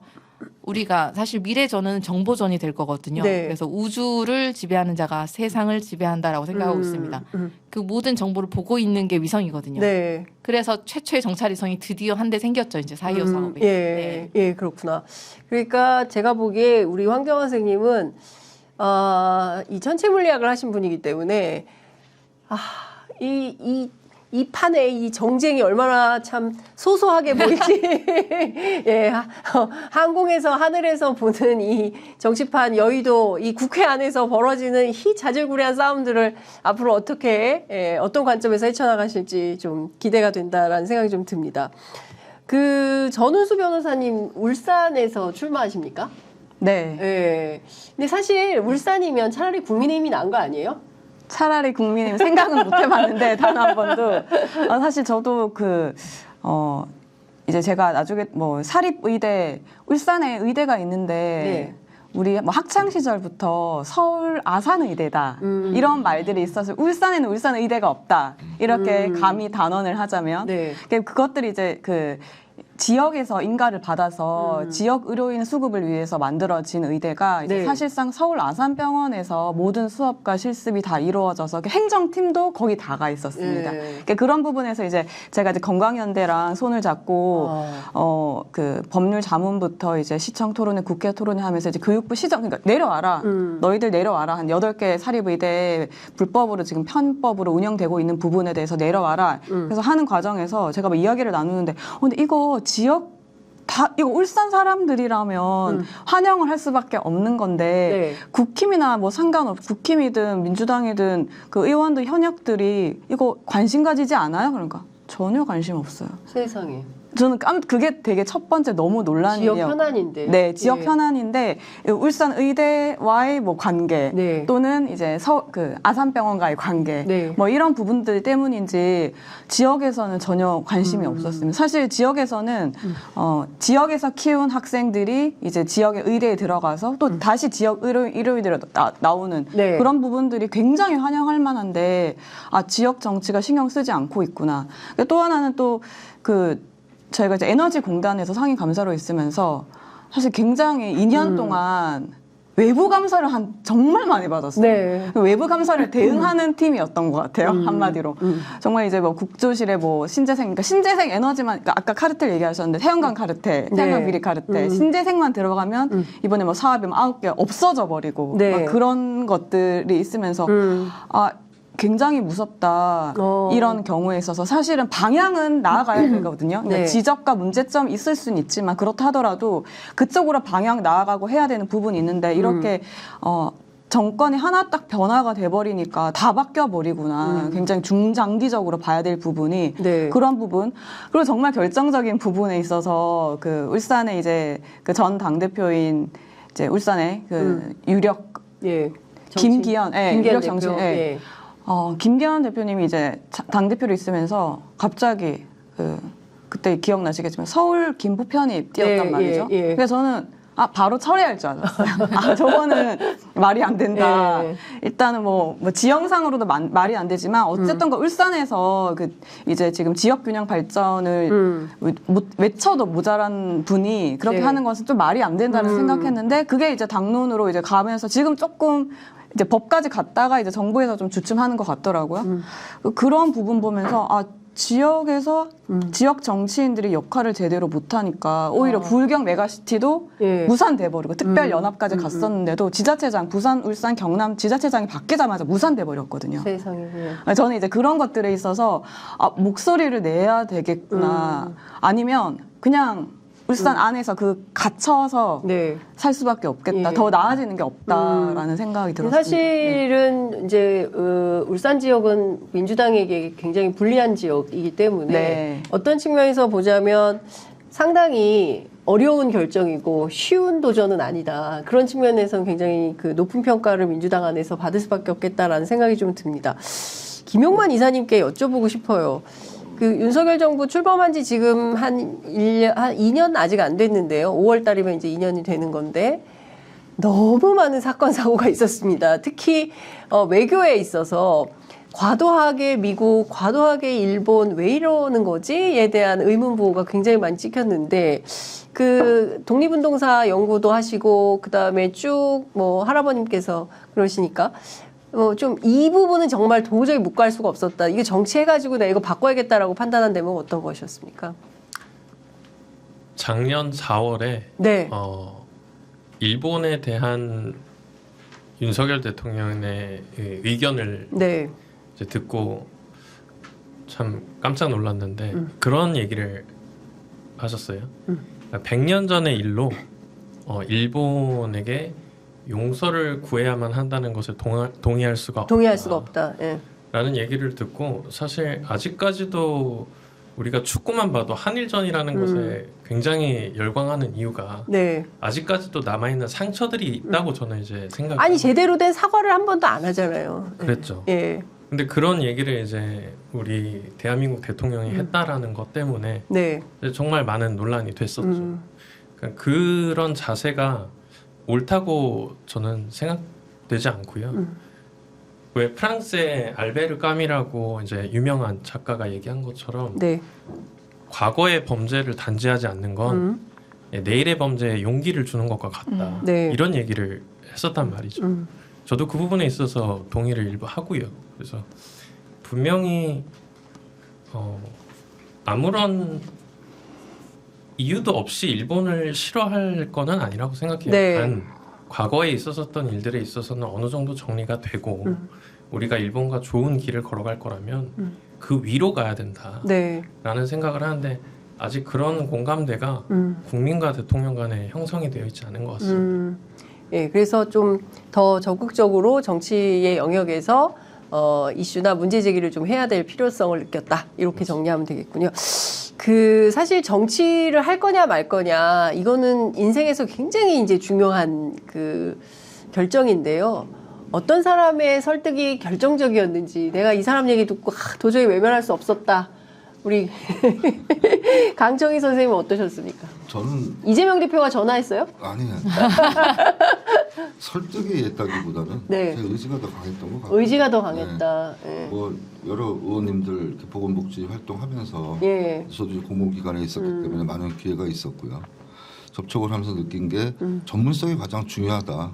우리가 사실 미래전은 정보전이 될 거거든요. 네. 그래서 우주를 지배하는 자가 세상을 지배한다라고 생각하고 있습니다. 그 모든 정보를 보고 있는 게 위성이거든요. 네. 그래서 최초의 정찰 위성이 드디어 한 대 생겼죠. 이제 4.25 사업에. 예, 네. 예, 그렇구나. 그러니까 제가 보기에 우리 황정화 선생님은 이 전체 물리학을 하신 분이기 때문에 이 판에 이 정쟁이 얼마나 참 소소하게 보이지. 예, 항공에서 하늘에서 보는 이 정치판 여의도 이 국회 안에서 벌어지는 자질구레한 싸움들을 앞으로 어떻게 어떤 관점에서 헤쳐나가실지 좀 기대가 된다라는 생각이 좀 듭니다. 그 전은수 변호사님 울산에서 출마하십니까? 네. 예. 근데 사실 울산이면 차라리 국민의힘이 나은 거 아니에요? 차라리 국민의힘 생각은 못 해봤는데 단 한 번도. 사실 저도 이제 제가 나중에 뭐 사립의대 울산에 의대가 있는데 우리 뭐 학창 시절부터 서울 아산의대다 이런 말들이 있어서 울산에는 울산의대가 없다 이렇게 감히 단언을 하자면 그것들이 이제 그 지역에서 인가를 받아서 지역 의료인 수급을 위해서 만들어진 의대가 이제 사실상 서울 아산병원에서 모든 수업과 실습이 다 이루어져서 행정팀도 거기 다가 있었습니다. 그러니까 그런 부분에서 이제 제가 이제 건강연대랑 손을 잡고 그 법률 자문부터 이제 시청 토론회, 국회 토론회 하면서 이제 교육부 시정 그러니까 내려와라. 너희들 내려와라. 한 8개 사립의대 불법으로 지금 편법으로 운영되고 있는 부분에 대해서 내려와라. 그래서 하는 과정에서 제가 막 이야기를 나누는데 근데 이거 지역 이거 울산 사람들이라면 환영을 할 수밖에 없는 건데 국힘이나 뭐 국힘이든 민주당이든 그 의원들 현역들이 이거 관심 가지지 않아요? 그러니까 전혀 관심 없어요. 세상에. 저는 그게 되게 첫 번째 너무 논란이에요. 지역 현안인데. 네, 지역 현안인데 울산 의대와의 뭐 관계 또는 이제 그 아산병원과의 관계 뭐 이런 부분들 때문인지 지역에서는 전혀 관심이 없었습니다. 사실 지역에서는 지역에서 키운 학생들이 이제 지역의 의대에 들어가서 또 다시 지역 의료인들이 나오는 그런 부분들이 굉장히 환영할 만한데 지역 정치가 신경 쓰지 않고 있구나. 또 하나는 또 저희가 이제 에너지 공단에서 상임 감사로 있으면서 사실 굉장히 2년 동안 외부 감사를 정말 많이 받았어요. 네. 외부 감사를 대응하는 팀이었던 것 같아요. 한마디로. 정말 이제 뭐 국조실에 뭐 그러니까 신재생 에너지만, 그러니까 아까 카르텔 얘기하셨는데 태양광 카르텔, 태양광 비리 카르텔, 신재생만 들어가면 이번에 뭐 사업이 9개 없어져 버리고 네. 막 그런 것들이 있으면서 아, 굉장히 무섭다. 이런 경우에 있어서 사실은 방향은 나아가야 되거든요. 그러니까 네. 지적과 문제점이 있을 수는 있지만 그렇다 하더라도 그쪽으로 방향 나아가고 해야 되는 부분이 있는데 이렇게 정권이 하나 딱 변화가 돼버리니까 다 바뀌어버리구나. 굉장히 중장기적으로 봐야 될 부분이 네. 그런 부분. 그리고 정말 결정적인 부분에 있어서 그 울산의 이제 그 전 당대표인 이제 울산의 그 유력 예. 김기현, 예, 김기현 유력 대표. 정치인, 예. 예. 김기현 대표님이 이제 당대표로 있으면서 갑자기 그때 기억나시겠지만 서울 김포 편입 뛰었단 예, 말이죠. 예, 예. 그래서 저는 바로 철회할 줄 알았어요. 저거는 말이 안 된다. 예. 일단은 뭐 지형상으로도 말이 안 되지만 어쨌든 울산에서 이제 지금 지역 균형 발전을 외쳐도 모자란 분이 그렇게 네. 하는 것은 좀 말이 안 된다는 생각했는데 그게 이제 당론으로 이제 가면서 지금 조금 이제 법까지 갔다가 이제 정부에서 좀 주춤하는 것 같더라고요. 그런 부분 보면서 지역에서 지역 정치인들이 역할을 제대로 못하니까 오히려 불경 메가시티도 예. 무산돼버리고 특별연합까지 갔었는데도 지자체장 부산, 울산, 경남 지자체장이 바뀌자마자 무산돼버렸거든요. 세상에. 저는 이제 그런 것들에 있어서 목소리를 내야 되겠구나. 아니면 그냥 울산 안에서 갇혀서 네. 살 수밖에 없겠다. 예. 더 나아지는 게 없다라는 생각이 들었습니다. 사실은 이제 울산 지역은 민주당에게 굉장히 불리한 지역이기 때문에 네. 어떤 측면에서 보자면 상당히 어려운 결정이고 쉬운 도전은 아니다. 그런 측면에서는 굉장히 그 높은 평가를 민주당 안에서 받을 수밖에 없겠다라는 생각이 좀 듭니다. 김용만 이사님께 여쭤보고 싶어요. 그 윤석열 정부 출범한 지 지금 한 2년 아직 안 됐는데요. 5월 달이면 이제 2년이 되는 건데 너무 많은 사건 사고가 있었습니다. 특히 외교에 있어서 과도하게 미국, 과도하게 일본 왜 이러는 거지?에 대한 의문 부호가 굉장히 많이 찍혔는데 그 독립운동사 연구도 하시고 그다음에 쭉 뭐 할아버님께서 그러시니까 좀 이 부분은 정말 도저히 묵과할 수가 없었다. 이게 정치해가지고 내가 이거 바꿔야겠다라고 판단한 대목은 어떤 것이었습니까? 작년 4월에 네. 일본에 대한 윤석열 대통령의 의견을 네. 이제 듣고 참 깜짝 놀랐는데 그런 얘기를 하셨어요. 100년 전의 일로 일본에게 용서를 구해야만 한다는 것을 동의할 수가 없다. 예. 라는 얘기를 듣고 사실 아직까지도 우리가 축구만 봐도 한일전이라는 것에 굉장히 열광하는 이유가 네. 아직까지도 남아있는 상처들이 있다고 저는 이제 생각해요. 아니 제대로 된 사과를 한 번도 안 하잖아요. 그랬죠. 예. 근데 그런 얘기를 이제 우리 대한민국 대통령이 했다라는 것 때문에 네. 정말 많은 논란이 됐었죠. 그러니까 그런 자세가 옳다고 저는 생각되지 않고요. 왜 프랑스의 알베르 까미라고 이제 유명한 작가가 얘기한 것처럼 네. 과거의 범죄를 단죄하지 않는 건 내일의 범죄에 용기를 주는 것과 같다. 네. 이런 얘기를 했었단 말이죠. 저도 그 부분에 있어서 동의를 일부 하고요. 그래서 분명히 아무런 이유도 없이 일본을 싫어할 거는 아니라고 생각해요. 네. 단 과거에 있었던 일들에 있어서는 어느 정도 정리가 되고 우리가 일본과 좋은 길을 걸어갈 거라면 그 위로 가야 된다라는 네. 생각을 하는데 아직 그런 공감대가 국민과 대통령 간에 형성이 되어 있지 않은 것 같습니다. 예, 그래서 좀 더 적극적으로 정치의 영역에서 이슈나 문제 제기를 좀 해야 될 필요성을 느꼈다. 이렇게 정리하면 되겠군요. 그 사실 정치를 할 거냐 말 거냐 이거는 인생에서 굉장히 이제 중요한 그 결정인데요. 어떤 사람의 설득이 결정적이었는지 내가 이 사람 얘기 듣고 도저히 외면할 수 없었다. 우리 강청희 선생님은 어떠셨습니까? 저는 이재명 대표가 전화했어요? 아니요. 설득이 했다기보다는 네. 제 의지가 더 강했던 것 같아요. 의지가 더 강했다. 네. 예. 뭐 여러 의원님들 이렇게 보건복지 활동하면서 예. 저도 공공기관에 있었기 때문에 많은 기회가 있었고요. 접촉을 하면서 느낀 게 전문성이 가장 중요하다.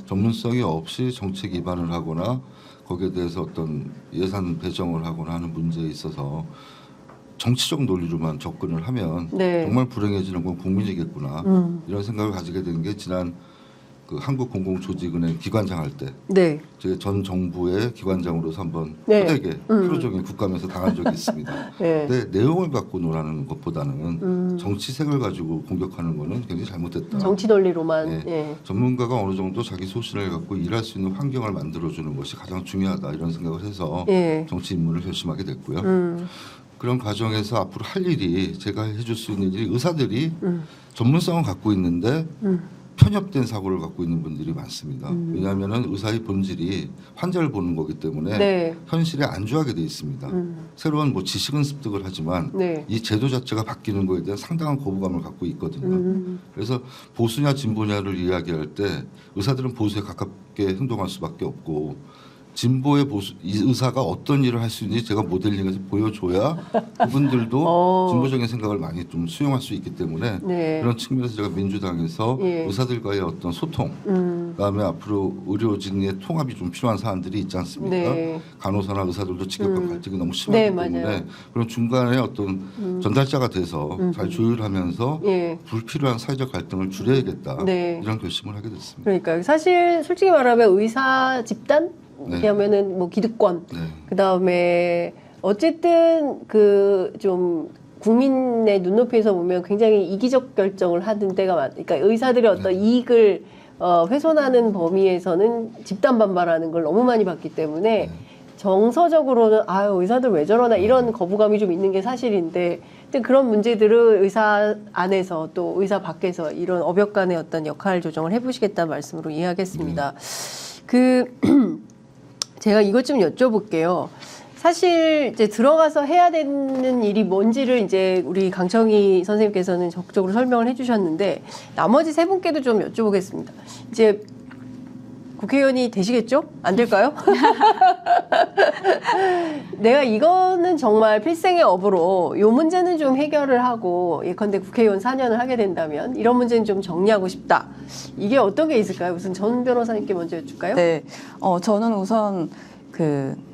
전문성이 없이 정책 기반을 하거나 거기에 대해서 어떤 예산 배정을 하거나 하는 문제에 있어서 정치적 논리로만 접근을 하면 네. 정말 불행해지는 건 국민이겠구나 이런 생각을 가지게 된 게 지난 그 한국공공조직은행 기관장 할 때 네. 제가 전 정부의 기관장으로서 한번 네. 호되게 하루 종일 국감에서 당한 적이 있습니다. 네. 근데 내용을 갖고 놀라는 것보다는 정치색을 가지고 공격하는 거는 굉장히 잘못됐다. 정치 논리로만. 네. 예. 전문가가 어느 정도 자기 소신을 갖고 일할 수 있는 환경을 만들어주는 것이 가장 중요하다 이런 생각을 해서 예. 정치 입문을 결심하게 됐고요. 그런 과정에서 앞으로 할 일이 제가 해줄 수 있는 일이 의사들이 전문성은 갖고 있는데 편협된 사고를 갖고 있는 분들이 많습니다. 왜냐하면 의사의 본질이 환자를 보는 거기 때문에 네. 현실에 안주하게 돼 있습니다. 새로운 뭐 지식은 습득을 하지만 네. 이 제도 자체가 바뀌는 거에 대한 상당한 거부감을 갖고 있거든요. 그래서 보수냐 진보냐를 이야기할 때 의사들은 보수에 가깝게 행동할 수밖에 없고 진보의 보수 이 의사가 어떤 일을 할 수 있는지 제가 모델링해서 보여줘야 그분들도 진보적인 생각을 많이 좀 수용할 수 있기 때문에 네. 그런 측면에서 제가 민주당에서 예. 의사들과의 어떤 소통 그다음에 앞으로 의료진의 통합이 좀 필요한 사안들이 있지 않습니까? 네. 간호사나 의사들도 직격과 갈등이 너무 심하기 네, 때문에 맞아요. 그런 중간에 어떤 전달자가 돼서 잘 조율하면서 예. 불필요한 사회적 갈등을 줄여야겠다 네. 이런 결심을 하게 됐습니다. 그러니까 사실 솔직히 말하면 의사 집단 네. 그러면은 뭐 기득권 네. 그다음에 어쨌든 그 좀 국민의 눈높이에서 보면 굉장히 이기적 결정을 하는 때가 그러니까 의사들의 어떤 이익을 훼손하는 범위에서는 집단 반발하는 걸 너무 많이 봤기 때문에 정서적으로는 아유 의사들 왜 저러나 이런 거부감이 좀 있는 게 사실인데 근데 그런 문제들을 의사 안에서 또 의사 밖에서 이런 업역 간의 어떤 역할 조정을 해보시겠다는 말씀으로 이해하겠습니다. 제가 이것 좀 여쭤볼게요. 사실 이제 들어가서 해야 되는 일이 뭔지를 이제 우리 강청희 선생님께서는 적극적으로 설명을 해주셨는데 나머지 세 분께도 좀 여쭤보겠습니다. 이제 국회의원이 되시겠죠? 안 될까요? 내가 이거는 정말 필생의 업으로 이 문제는 좀 해결을 하고 예컨대 국회의원 4년을 하게 된다면 이런 문제는 좀 정리하고 싶다. 이게 어떤 게 있을까요? 우선 전 변호사님께 먼저 여쭐까요? 네, 저는 우선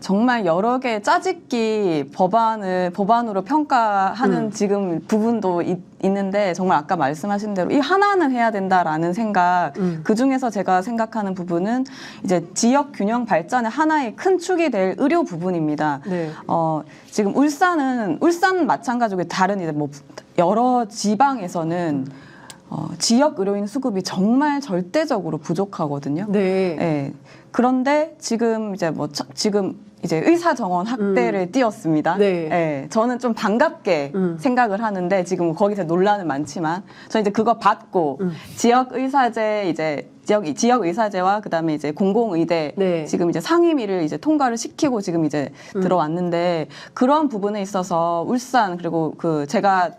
정말 여러 개의 짜집기 법안으로 평가하는 지금 부분도 있는데 정말 아까 말씀하신 대로 이 하나는 해야 된다라는 생각 그 중에서 제가 생각하는 부분은 이제 지역 균형 발전의 하나의 큰 축이 될 의료 부분입니다. 네. 지금 울산 마찬가지고 다른 이제 뭐 여러 지방에서는 지역 의료인 수급이 정말 절대적으로 부족하거든요. 네. 네. 그런데 지금 이제 의사 정원 확대를 띄웠습니다. 네. 네. 저는 좀 반갑게 생각을 하는데 지금 거기서 논란은 많지만 저는 이제 그거 받고 지역 의사제와 그다음에 이제 공공의대 네. 지금 이제 상임위를 이제 통과를 시키고 지금 이제 들어왔는데 그런 부분에 있어서 울산 그리고 제가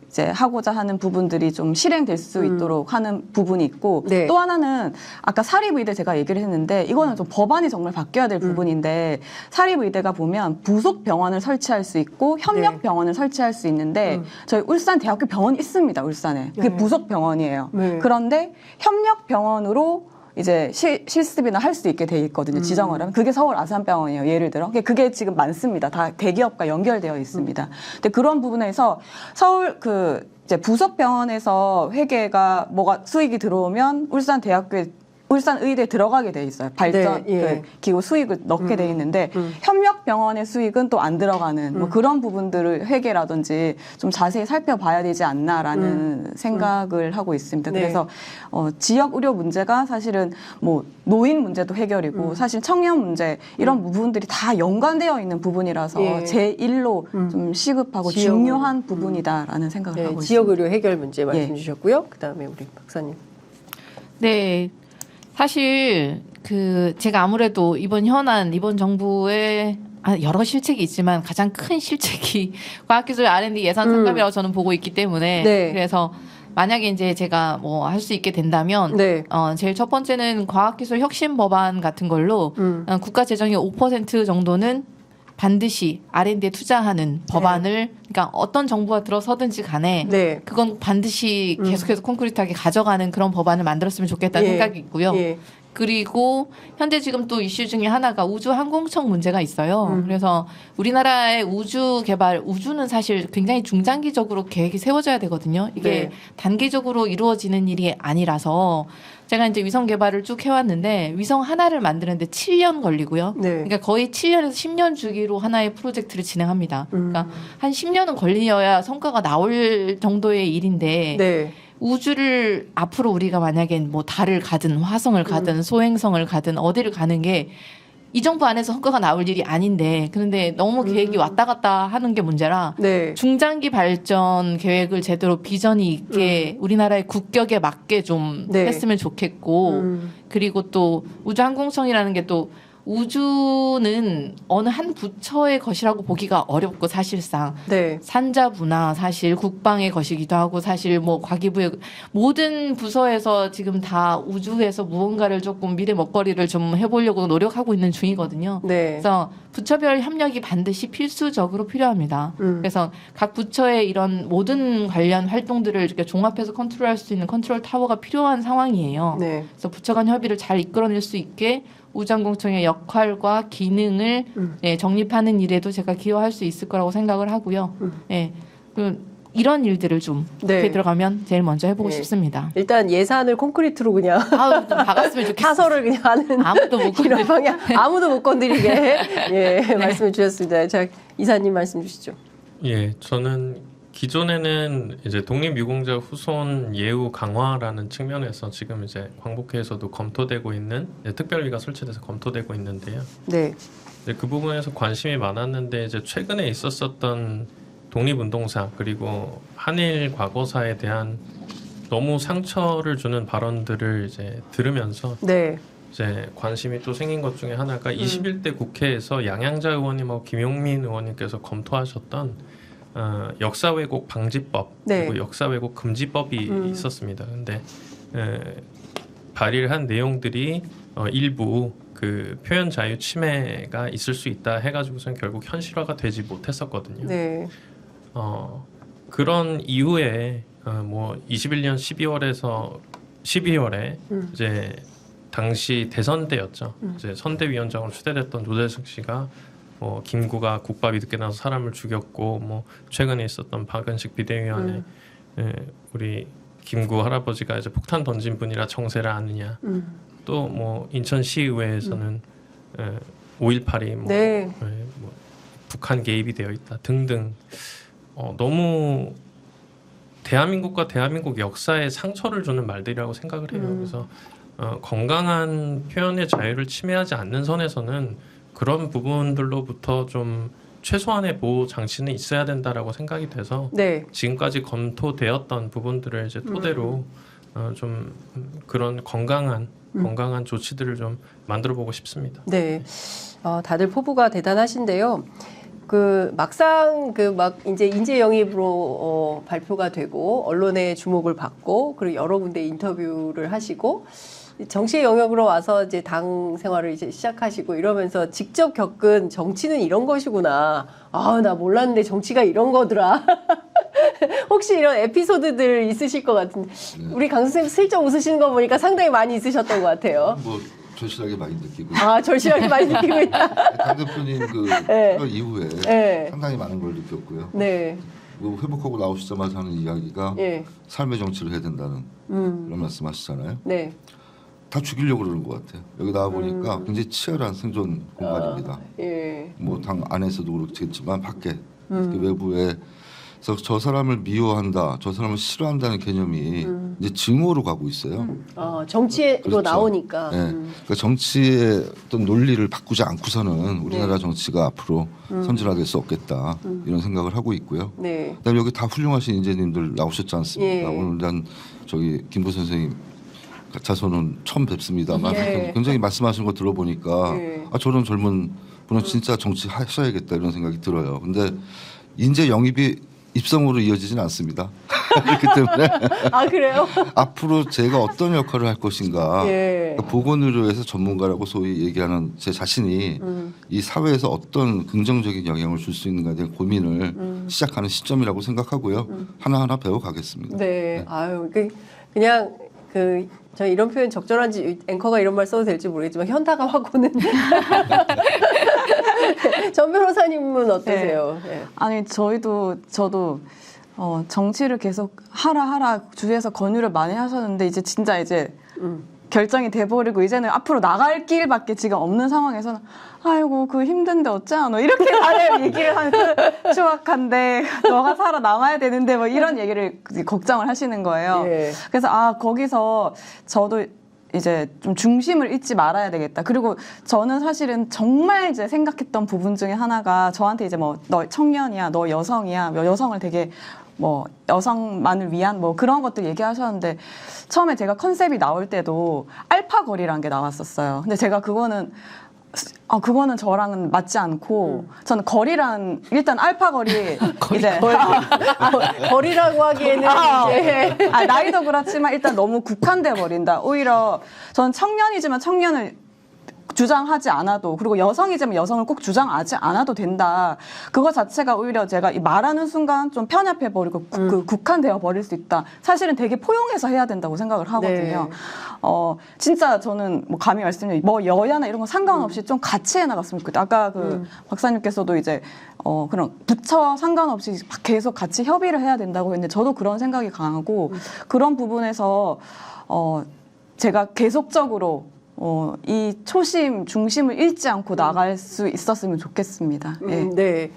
이제 하고자 하는 부분들이 좀 실행될 수 있도록 하는 부분이 있고 네. 또 하나는 아까 사립의대 제가 얘기를 했는데 이거는 좀 법안이 정말 바뀌어야 될 부분인데 사립의대가 보면 부속 병원을 설치할 수 있고 협력 네. 병원을 설치할 수 있는데 저희 울산 대학교 병원이 있습니다. 울산에. 그게 네. 부속 병원이에요. 네. 그런데 협력 병원으로 이제 실습이나 할 수 있게 돼 있거든요. 지정을 하면. 그게 서울 아산병원이에요. 예를 들어. 그게 지금 많습니다. 다 대기업과 연결되어 있습니다. 근데 그런 부분에서 서울 이제 부속병원에서 회계가 수익이 들어오면 울산 의대에 들어가게 돼 있어요. 발전 네, 예. 기구 수익을 넣게 돼 있는데 협력병원의 수익은 또 안 들어가는 뭐 그런 부분들을 회계라든지 좀 자세히 살펴봐야 되지 않나라는 생각을 하고 있습니다. 네. 그래서 지역 의료 문제가 사실은 뭐 노인 문제도 해결이고 사실 청년 문제 이런 부분들이 다 연관되어 있는 부분이라서 예. 제1로 좀 시급하고 지역 중요한 부분이다라는 생각을 네, 하고 지역 있습니다. 의료 해결 문제 말씀 예. 주셨고요. 그다음에 우리 박사님. 네. 사실 제가 아무래도 이번 정부의 여러 실책이 있지만 가장 큰 실책이 과학기술 R&D 예산 삭감이라고 저는 보고 있기 때문에 네. 그래서 만약에 이제 제가 뭐 할 수 있게 된다면 네. 제일 첫 번째는 과학기술 혁신 법안 같은 걸로 국가 재정의 5% 정도는 반드시 R&D에 투자하는 법안을 그러니까 어떤 정부가 들어서든지 간에 네. 그건 반드시 계속해서 콘크리트하게 가져가는 그런 법안을 만들었으면 좋겠다는 예. 생각이 있고요. 예. 그리고 현재 지금 또 이슈 중에 하나가 우주 항공청 문제가 있어요. 그래서 우리나라의 우주 개발, 우주는 사실 굉장히 중장기적으로 계획이 세워져야 되거든요. 이게 네. 단기적으로 이루어지는 일이 아니라서 제가 이제 위성 개발을 쭉 해왔는데 위성 하나를 만드는데 7년 걸리고요. 네. 그러니까 거의 7년에서 10년 주기로 하나의 프로젝트를 진행합니다. 그러니까 한 10년은 걸려야 성과가 나올 정도의 일인데 네. 우주를 앞으로 우리가 만약에 뭐 달을 가든 화성을 가든 소행성을 가든 어디를 가는 게 이 정부 안에서 성과가 나올 일이 아닌데 그런데 너무 계획이 왔다 갔다 하는 게 문제라 네. 중장기 발전 계획을 제대로 비전이 있게 우리나라의 국격에 맞게 좀 네. 했으면 좋겠고 그리고 또 우주항공청이라는 게 또 우주는 어느 한 부처의 것이라고 보기가 어렵고 사실상 네. 산자부나 사실 국방의 것이기도 하고 사실 뭐 과기부의 모든 부서에서 지금 다 우주에서 무언가를 조금 미래 먹거리를 좀 해보려고 노력하고 있는 중이거든요. 네. 그래서 부처별 협력이 반드시 필수적으로 필요합니다. 그래서 각 부처의 이런 모든 관련 활동들을 이렇게 종합해서 컨트롤할 수 있는 컨트롤 타워가 필요한 상황이에요. 네. 그래서 부처 간 협의를 잘 이끌어낼 수 있게 우주항공청의 역할과 기능을 예, 정립하는 일에도 제가 기여할 수 있을 거라고 생각을 하고요. 예, 이런 일들을 좀 네. 이렇게 들어가면 제일 먼저 해보고 네. 싶습니다. 일단 예산을 콘크리트로 그냥 아우 좀 박았으면 좋겠어요. 타설을 그냥 하는 아무도 못 이런 건드려. 방향 아무도 못 건드리게 예, 말씀을 주셨습니다. 자, 이사님 말씀 주시죠. 예, 저는 기존에는 이제 독립유공자 후손 예우 강화라는 측면에서 지금 이제 광복회에서도 검토되고 있는 특별위가 설치돼서 검토되고 있는데요. 네. 이제 그 부분에서 관심이 많았는데 이제 최근에 있었었던 독립운동사 그리고 한일 과거사에 대한 너무 상처를 주는 발언들을 이제 들으면서 네. 이제 관심이 또 생긴 것 중에 하나가 21대 국회에서 양양자 의원님하고 김용민 의원님께서 검토하셨던 역사 왜곡 방지법 네. 그리고 역사 왜곡 금지법이 있었습니다. 근데 발의를 한 내용들이 일부 그 표현 자유 침해가 있을 수 있다 해가지고선 결국 현실화가 되지 못했었거든요. 네. 그런 이후에 뭐 21년 12월에 이제 당시 대선 때였죠. 이제 선대위원장으로 추대됐던 노재석 씨가 뭐 김구가 국밥이 늦게 나서 사람을 죽였고 뭐 최근에 있었던 박은식 비대위원회 우리 김구 할아버지가 이제 폭탄 던진 분이라 정세를 아느냐. 또 뭐 인천시의회에서는 5.18이 뭐, 네. 뭐 북한 개입이 되어 있다 등등 너무 대한민국과 대한민국 역사에 상처를 주는 말들이라고 생각을 해요. 그래서 건강한 표현의 자유를 침해하지 않는 선에서는 그런 부분들로부터 좀 최소한의 보호 장치는 있어야 된다라고 생각이 돼서 네. 지금까지 검토되었던 부분들을 이제 토대로 좀 그런 건강한 조치들을 좀 만들어 보고 싶습니다. 네. 다들 포부가 대단하신데요. 그 막상 그 막 이제 인재 영입으로 발표가 되고 언론의 주목을 받고 그리고 여러 군데 인터뷰를 하시고 정치의 영역으로 와서 이제 당 생활을 이제 시작하시고 이러면서 직접 겪은 정치는 이런 것이구나. 아, 나 몰랐는데 정치가 이런 거더라. 혹시 이런 에피소드들 있으실 것 같은데 우리 강 선생님 슬쩍 웃으시는 거 보니까 상당히 많이 있으셨던 것 같아요. 뭐 절실하게 많이 느끼고 아, 절실하게 많이 느끼고 있다. 강 대표님 그 네. 출연 이후에 네. 상당히 많은 걸 느꼈고요. 네. 뭐 회복하고 나오시자마자 하는 이야기가 예. 삶의 정치를 해야 된다는 그런 말씀하시잖아요. 네. 다 죽이려고 그러는 것 같아요. 여기 나와 보니까 굉장히 치열한 생존 공간입니다. 예. 뭐 당 안에서도 그렇겠지만 밖에 특히 외부에 그래서 저 사람을 미워한다, 저 사람을 싫어한다는 개념이 이제 증오로 가고 있어요. 정치로 그렇죠. 나오니까. 네. 그러니까 정치의 어떤 논리를 바꾸지 않고서는 우리나라 정치가 앞으로 선진화될 수 없겠다 이런 생각을 하고 있고요. 네. 그다음에 여기 다 훌륭하신 인재님들 나오셨지 않습니까? 예. 오늘 난 저기 김부 선생님 자손은 처음 뵙습니다만 예. 굉장히 말씀하시는 거 들어보니까 예. 저런 젊은 분은 진짜 정치 하셔야겠다 이런 생각이 들어요. 근데 인재 영입이 입성으로 이어지진 않습니다. 그렇기 때문에 아 그래요? 앞으로 제가 어떤 역할을 할 것인가. 예. 그러니까 보건의료에서 전문가라고 소위 얘기하는 제 자신이 이 사회에서 어떤 긍정적인 영향을 줄 수 있는가에 대한 고민을 시작하는 시점이라고 생각하고요. 하나하나 배워가겠습니다. 네. 아유 그냥 저 이런 표현 적절한지 앵커가 이런 말 써도 될지 모르겠지만 현타가 확 오는. 전 변호사님은 어떠세요? 네. 아니 저도 정치를 계속 하라 주위에서 권유를 많이 하셨는데 이제 결정이 돼버리고 이제는 앞으로 나갈 길밖에 지금 없는 상황에서는 아이고 그 힘든데 어쩌노 이렇게 다들 얘기를 하는 그 추악한데 너가 살아남아야 되는데 뭐 이런 얘기를 걱정을 하시는 거예요. 예. 그래서 거기서 저도 이제 좀 중심을 잃지 말아야 되겠다. 그리고 저는 사실은 정말 이제 생각했던 부분 중에 하나가 저한테 이제 뭐 너 청년이야, 너 여성이야, 여성을 되게 뭐 여성만을 위한 뭐 그런 것들 얘기하셨는데 처음에 제가 컨셉이 나올 때도 알파 거리라는 게 나왔었어요. 근데 제가 그거는 저랑은 맞지 않고 저는 거리란 일단 알파 거리 이제 거리라고 하기에는 이제 나이도 그렇지만 일단 너무 국한돼 버린다. 오히려 저는 청년이지만 청년을 주장하지 않아도 그리고 여성이지만 여성을 꼭 주장하지 않아도 된다. 그거 자체가 오히려 제가 이 말하는 순간 좀 편협해 버리고 국한되어 버릴 수 있다. 사실은 되게 포용해서 해야 된다고 생각을 하거든요. 네. 진짜 저는 뭐 감히 말씀드리면 뭐 여야나 이런 거 상관없이 좀 같이 해나갔으면 좋겠다. 아까 박사님께서도 이제 그런 부처 상관없이 계속 같이 협의를 해야 된다고 했는데 저도 그런 생각이 강하고 그런 부분에서 제가 계속적으로 이 초심, 중심을 잃지 않고 나갈 수 있었으면 좋겠습니다. 예. 네.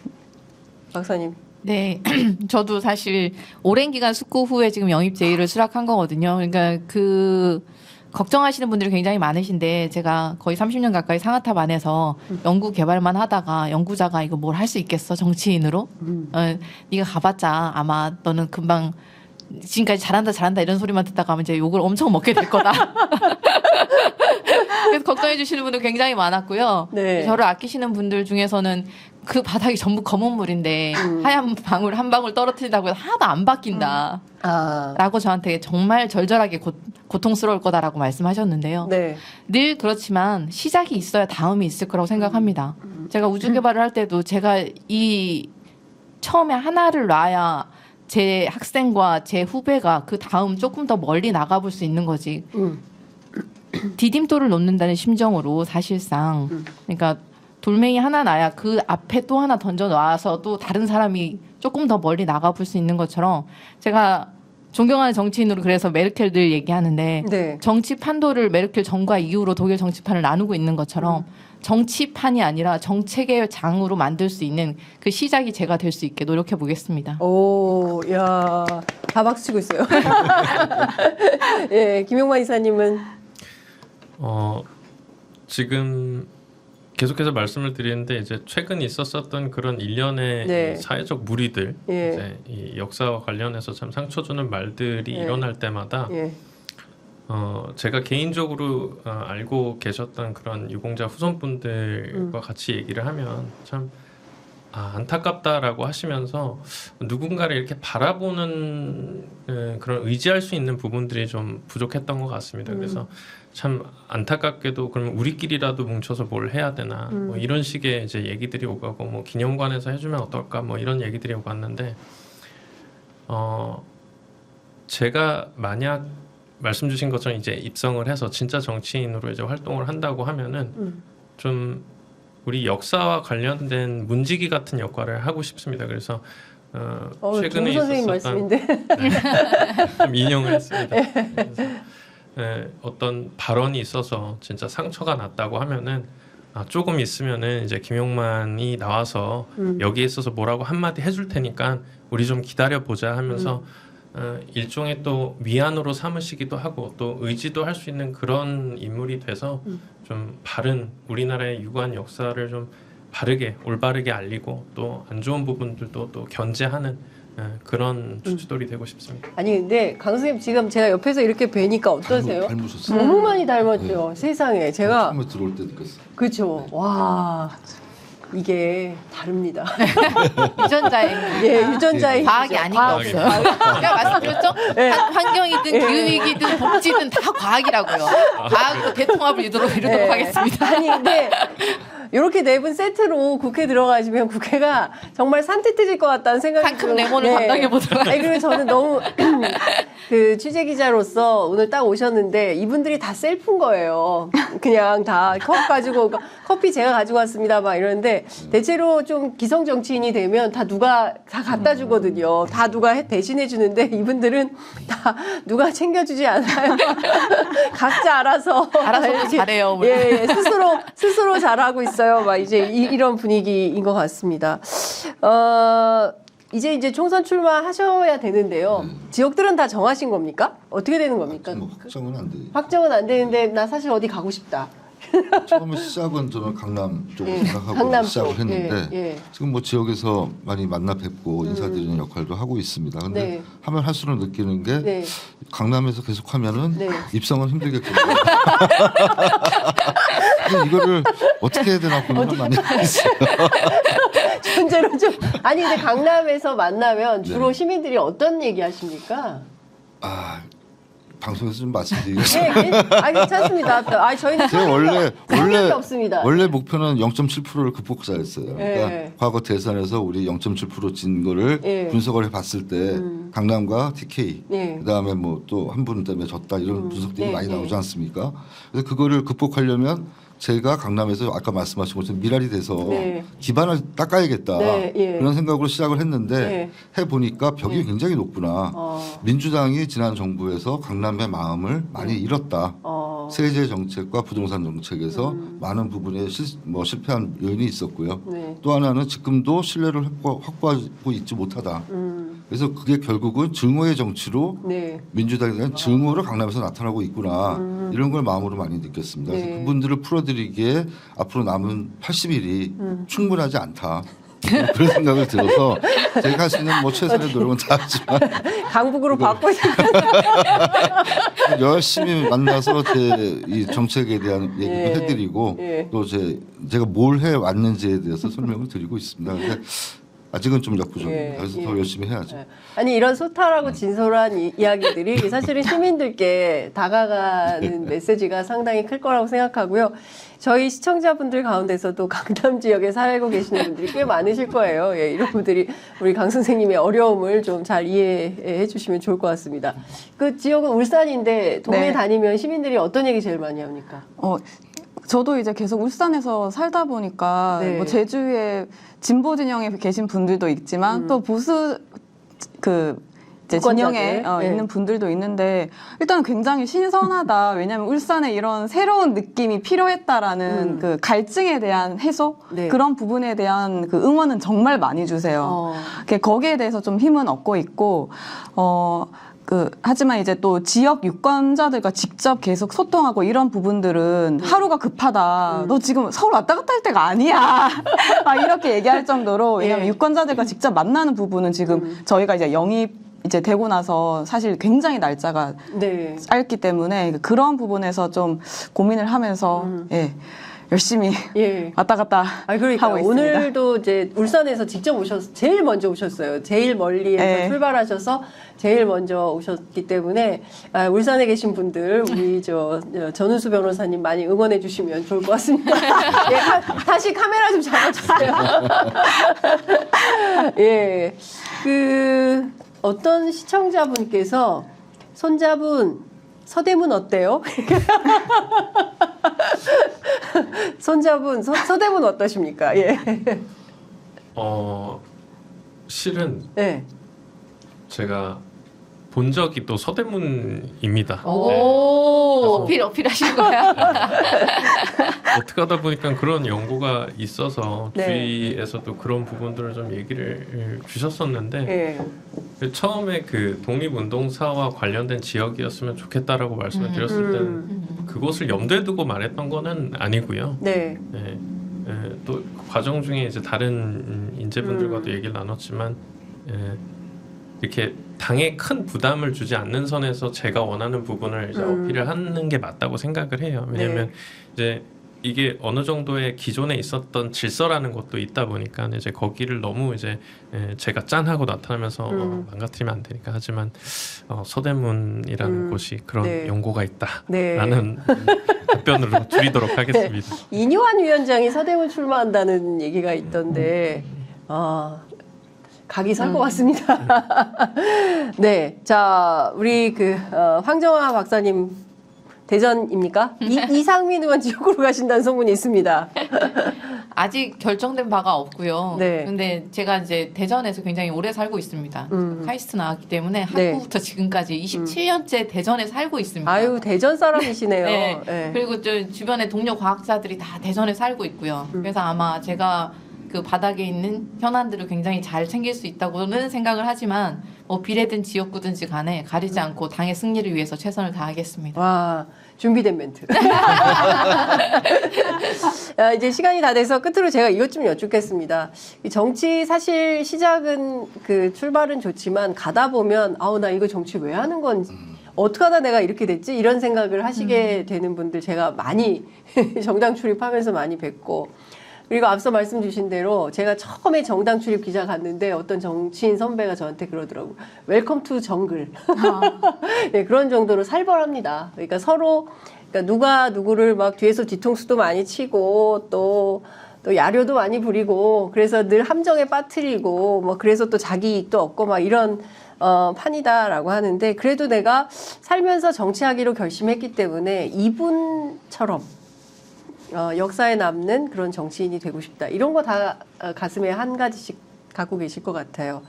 박사님. 네, 저도 사실 오랜 기간 숙고 후에 지금 영입 제의를 수락한 거거든요. 그러니까 걱정하시는 분들이 굉장히 많으신데 제가 거의 30년 가까이 상하탑 안에서 연구 개발만 하다가 연구자가 이거 뭘 할 수 있겠어 정치인으로? 네가 가봤자 아마 너는 금방 지금까지 잘한다 이런 소리만 듣다가 이제 욕을 엄청 먹게 될 거다. 그래서 걱정해 주시는 분들 굉장히 많았고요. 네. 저를 아끼시는 분들 중에서는 그 바닥이 전부 검은 물인데 하얀 방울 한 방울 떨어뜨린다고 해서 하나도 안 바뀐다. 라고 저한테 정말 절절하게 고통스러울 거다라고 말씀하셨는데요. 네. 늘 그렇지만 시작이 있어야 다음이 있을 거라고 생각합니다. 제가 우주 개발을 할 때도 제가 이 처음에 하나를 놔야 제 학생과 제 후배가 그 다음 조금 더 멀리 나가볼 수 있는 거지. 디딤돌을 놓는다는 심정으로 사실상 그러니까 돌멩이 하나 놔야 그 앞에 또 하나 던져 놔서 또 다른 사람이 조금 더 멀리 나가볼 수 있는 것처럼 제가 존경하는 정치인으로 그래서 메르켈 늘 얘기하는데 네. 정치 판도를 메르켈 전과 이후로 독일 정치판을 나누고 있는 것처럼 정치판이 아니라 정책의 장으로 만들 수 있는 그 시작이 제가 될 수 있게 노력해 보겠습니다. 오, 야, 다 박수치고 있어요. 예, 김용만 이사님은 지금 계속해서 말씀을 드리는데 이제 최근 있었던 그런 일련의 네. 이 사회적 무리들, 예. 이제 이 역사와 관련해서 참 상처 주는 말들이 예. 일어날 때마다 예. 제가 개인적으로 알고 계셨던 그런 유공자 후손분들과 같이 얘기를 하면 참 안타깝다라고 하시면서 누군가를 이렇게 바라보는 그런 의지할 수 있는 부분들이 좀 부족했던 것 같습니다. 그래서 참 안타깝게도 그러면 우리끼리라도 뭉쳐서 뭘 해야 되나 뭐 이런 식의 이제 얘기들이 오가고 뭐 기념관에서 해주면 어떨까 뭐 이런 얘기들이 오갔는데 제가 만약 말씀 주신 것처럼 이제 입성을 해서 진짜 정치인으로 이제 활동을 한다고 하면은 좀 우리 역사와 관련된 문지기 같은 역할을 하고 싶습니다. 그래서 최근에 김 선생님 있었던 말씀인데. 좀 인용을 했습니다. 그래서, 어떤 발언이 있어서 진짜 상처가 났다고 하면은 조금 있으면은 이제 김용만이 나와서 여기에 있어서 뭐라고 한마디 해줄 테니까 우리 좀 기다려 보자 하면서 일종의 또 위안으로 삼으시기도 하고 또 의지도 할 수 있는 그런 인물이 돼서 좀 바른 우리나라의 유구한 역사를 좀 바르게 올바르게 알리고 또 안 좋은 부분들도 또 견제하는 그런 주치돌이 되고 싶습니다. 아니 근데 강 선생님 지금 제가 옆에서 이렇게 뵈니까 어떠세요? 닮으셨어요. 너무 많이 닮았죠. 세상에 제가 처음에 들어올 때 느꼈어요. 그렇죠. 와 이게 다릅니다. 유전자의 예, 유전자의 과학이 힘이죠. 아닌 게 없어요. 제가 말씀드렸죠? 환경이든 교육이든 복지든 다 과학이라고요. 과학으로 대통합을 이루도록 네. 하겠습니다. 아니 근데 이렇게 네 분 세트로 국회 들어가시면 국회가 정말 산뜻해질 것 같다는 생각이 상큼 레몬을 담당해 보도록 아니, 그리고 저는 너무 그 취재 기자로서 오늘 딱 오셨는데 이분들이 다 셀프인 거예요. 그냥 다 컵 가지고 커피 제가 가지고 왔습니다 막 이러는데 대체로 좀 기성 정치인이 되면 다 누가 다 갖다 주거든요. 다 누가 대신해 주는데 이분들은 다 누가 챙겨주지 않아요. 각자 알아서 알아서도 잘해요. 예, 스스로 잘하고 있어요. 막 이제 이런 분위기인 것 같습니다. 이제 총선 출마하셔야 되는데요. 지역들은 다 정하신 겁니까? 어떻게 되는 겁니까? 뭐 확정은 안 돼. 확정은 안 되는데 나 사실 어디 가고 싶다. 처음에 시작은 저는 강남 쪽으로 예, 생각하고 강남 시작을 쪽. 했는데 예, 예. 지금 뭐 지역에서 많이 만나 뵙고 인사드리는 역할도 하고 있습니다. 근데 네. 하면 할수록 느끼는 게 네. 강남에서 계속 하면은 네. 입성은 힘들겠거든요. 근데 이거를 어떻게 해야 되나 고민을 많이 하고 있어요. 현재로 좀 아니 근데 강남에서 만나면 주로 네. 시민들이 어떤 얘기 하십니까? 아, 방송에서 좀 말씀드리겠습니다. 네, 괜찮습니다. 저희는 제가 원래 없습니다. 원래 목표는 0.7%를 극복자였어요. 그러니까 네. 과거 대선에서 우리 0.7%진 거를 네. 분석을 해봤을 때 강남과 TK 네. 그다음에 뭐 또 한 분 때문에 졌다 이런 분석들이 네, 많이 네. 나오지 않습니까? 그래서 그거를 극복하려면 제가 강남에서 아까 말씀하신 것처럼 미랄이 돼서 네. 기반을 닦아야겠다 네, 예. 그런 생각으로 시작을 했는데 네. 해보니까 벽이 굉장히 높구나. 민주당이 지난 정부에서 강남의 마음을 많이 잃었다. 세제 정책과 부동산 정책에서 많은 부분에 실패한 요인이 있었고요. 네. 또 하나는 지금도 신뢰를 확보하고 있지 못하다. 그래서 그게 결국은 증오의 정치로 네. 민주당에 대한 증오로 강남에서 나타나고 있구나. 이런 걸 마음으로 많이 느꼈습니다. 그래서 네. 그분들을 풀어드리기에 앞으로 남은 80일이 충분하지 않다. 그런 생각을 들어서 제가 할 수 있는 뭐 최선의 노력은 다 하지만 강북으로 바꿔 열심히 만나서 제 이 정책에 대한 얘기도 예. 해드리고 예. 또 제가 뭘 해왔는지에 대해서 설명을 드리고 있습니다. 근데 아직은 좀 역부족입니다. 예. 그래서 예. 더 열심히 해야죠. 아니 이런 소탈하고 진솔한 이야기들이 사실은 시민들께 다가가는 메시지가 상당히 클 거라고 생각하고요. 저희 시청자분들 가운데서도 강남 지역에 살고 계시는 분들이 꽤 많으실 거예요. 예, 이런 분들이 우리 강 선생님의 어려움을 좀 잘 이해해 주시면 좋을 것 같습니다. 그 지역은 울산인데 동네 네. 다니면 시민들이 어떤 얘기 제일 많이 합니까? 저도 이제 계속 울산에서 살다 보니까 네. 뭐 제주에 진보 진영에 계신 분들도 있지만 또 보수 이제 진영에 유권자들. 네. 있는 분들도 있는데 일단 굉장히 신선하다. 왜냐하면 울산에 이런 새로운 느낌이 필요했다라는 그 갈증에 대한 해소 네. 그런 부분에 대한 그 응원은 정말 많이 주세요. 거기에 대해서 좀 힘은 얻고 있고 하지만 이제 또 지역 유권자들과 직접 계속 소통하고 이런 부분들은 하루가 급하다. 너 지금 서울 왔다 갔다 할 때가 아니야. 막 이렇게 얘기할 정도로 왜냐면 예. 유권자들과 직접 만나는 부분은 지금 저희가 이제 영입 이제 되고 나서 사실 굉장히 날짜가 네. 짧기 때문에 그런 부분에서 좀 고민을 하면서 예, 열심히 예. 왔다 갔다 그러니까 하고 있습니다. 오늘도 이제 울산에서 직접 제일 먼저 오셨어요. 제일 멀리에서 네. 출발하셔서 제일 먼저 오셨기 때문에 울산에 계신 분들 우리 전은수 변호사님 많이 응원해 주시면 좋을 것 같습니다. 예, 다시 카메라 좀 잡아주세요. 예, 어떤 시청자분께서 손자분 서대문 어때요? 손자분 서대문 어떠십니까? 예. 실은 네. 제가 본 적이 또 서대문입니다. 오, 어필하신 거야. 어떻게 하다 보니까 그런 연구가 있어서 네. 주위에서도 그런 부분들을 좀 얘기를 주셨었는데 예. 처음에 그 독립운동사와 관련된 지역이었으면 좋겠다라고 말씀을 드렸을 때는 그곳을 염두에 두고 말했던 거는 아니고요. 네. 또 과정 중에 이제 다른 인재분들과도 얘기를 나눴지만 이렇게 당에 큰 부담을 주지 않는 선에서 제가 원하는 부분을 이제 어필을 하는 게 맞다고 생각을 해요. 왜냐하면 이제 이게 어느 정도의 기존에 있었던 질서라는 것도 있다 보니까 이제 거기를 너무 이제 제가 짠하고 나타나면서 망가뜨리면 안 되니까. 하지만 서대문이라는 곳이 그런 네. 연고가 네. 있다라는 답변으로 드리도록 하겠습니다. 이뇨한 위원장이 서대문 출마한다는 얘기가 있던데 각이 설 것 같습니다. 네, 자 우리 황정화 박사님 대전입니까? 이상민 의원 지역으로 가신다는 소문이 있습니다. 아직 결정된 바가 없고요. 네. 근데 제가 이제 대전에서 굉장히 오래 살고 있습니다. 카이스트 나왔기 때문에 네. 학부부터 지금까지 27년째 대전에 살고 있습니다. 아유 대전 사람이시네요. 네. 네. 그리고 저 주변에 동료 과학자들이 다 대전에 살고 있고요. 그래서 아마 제가 그 바닥에 있는 현안들을 굉장히 잘 챙길 수 있다고는 생각을 하지만 뭐 비례든 지역구든지 간에 가리지 않고 당의 승리를 위해서 최선을 다하겠습니다. 와 준비된 멘트. 이제 시간이 다 돼서 끝으로 제가 이것 좀 여쭙겠습니다. 이 정치 사실 시작은 출발은 좋지만 가다 보면 나 이거 정치 왜 하는 건지 어떻게 하다 내가 이렇게 됐지 이런 생각을 하시게 되는 분들 제가 많이 정당 출입하면서 많이 뵙고 그리고 앞서 말씀 주신 대로 제가 처음에 정당 출입 기자 갔는데 어떤 정치인 선배가 저한테 그러더라고요. 웰컴 투 정글. 네, 그런 정도로 살벌합니다. 그러니까 서로 누가 누구를 막 뒤에서 뒤통수도 많이 치고 또 야료도 많이 부리고 그래서 늘 함정에 빠뜨리고 뭐 그래서 또 자기 이익도 얻고 막 이런 판이다라고 하는데 그래도 내가 살면서 정치하기로 결심했기 때문에 이분처럼 역사에 남는 그런 정치인이 되고 싶다. 이런 거 다 가슴에 한 가지씩 갖고 계실 것 같아요.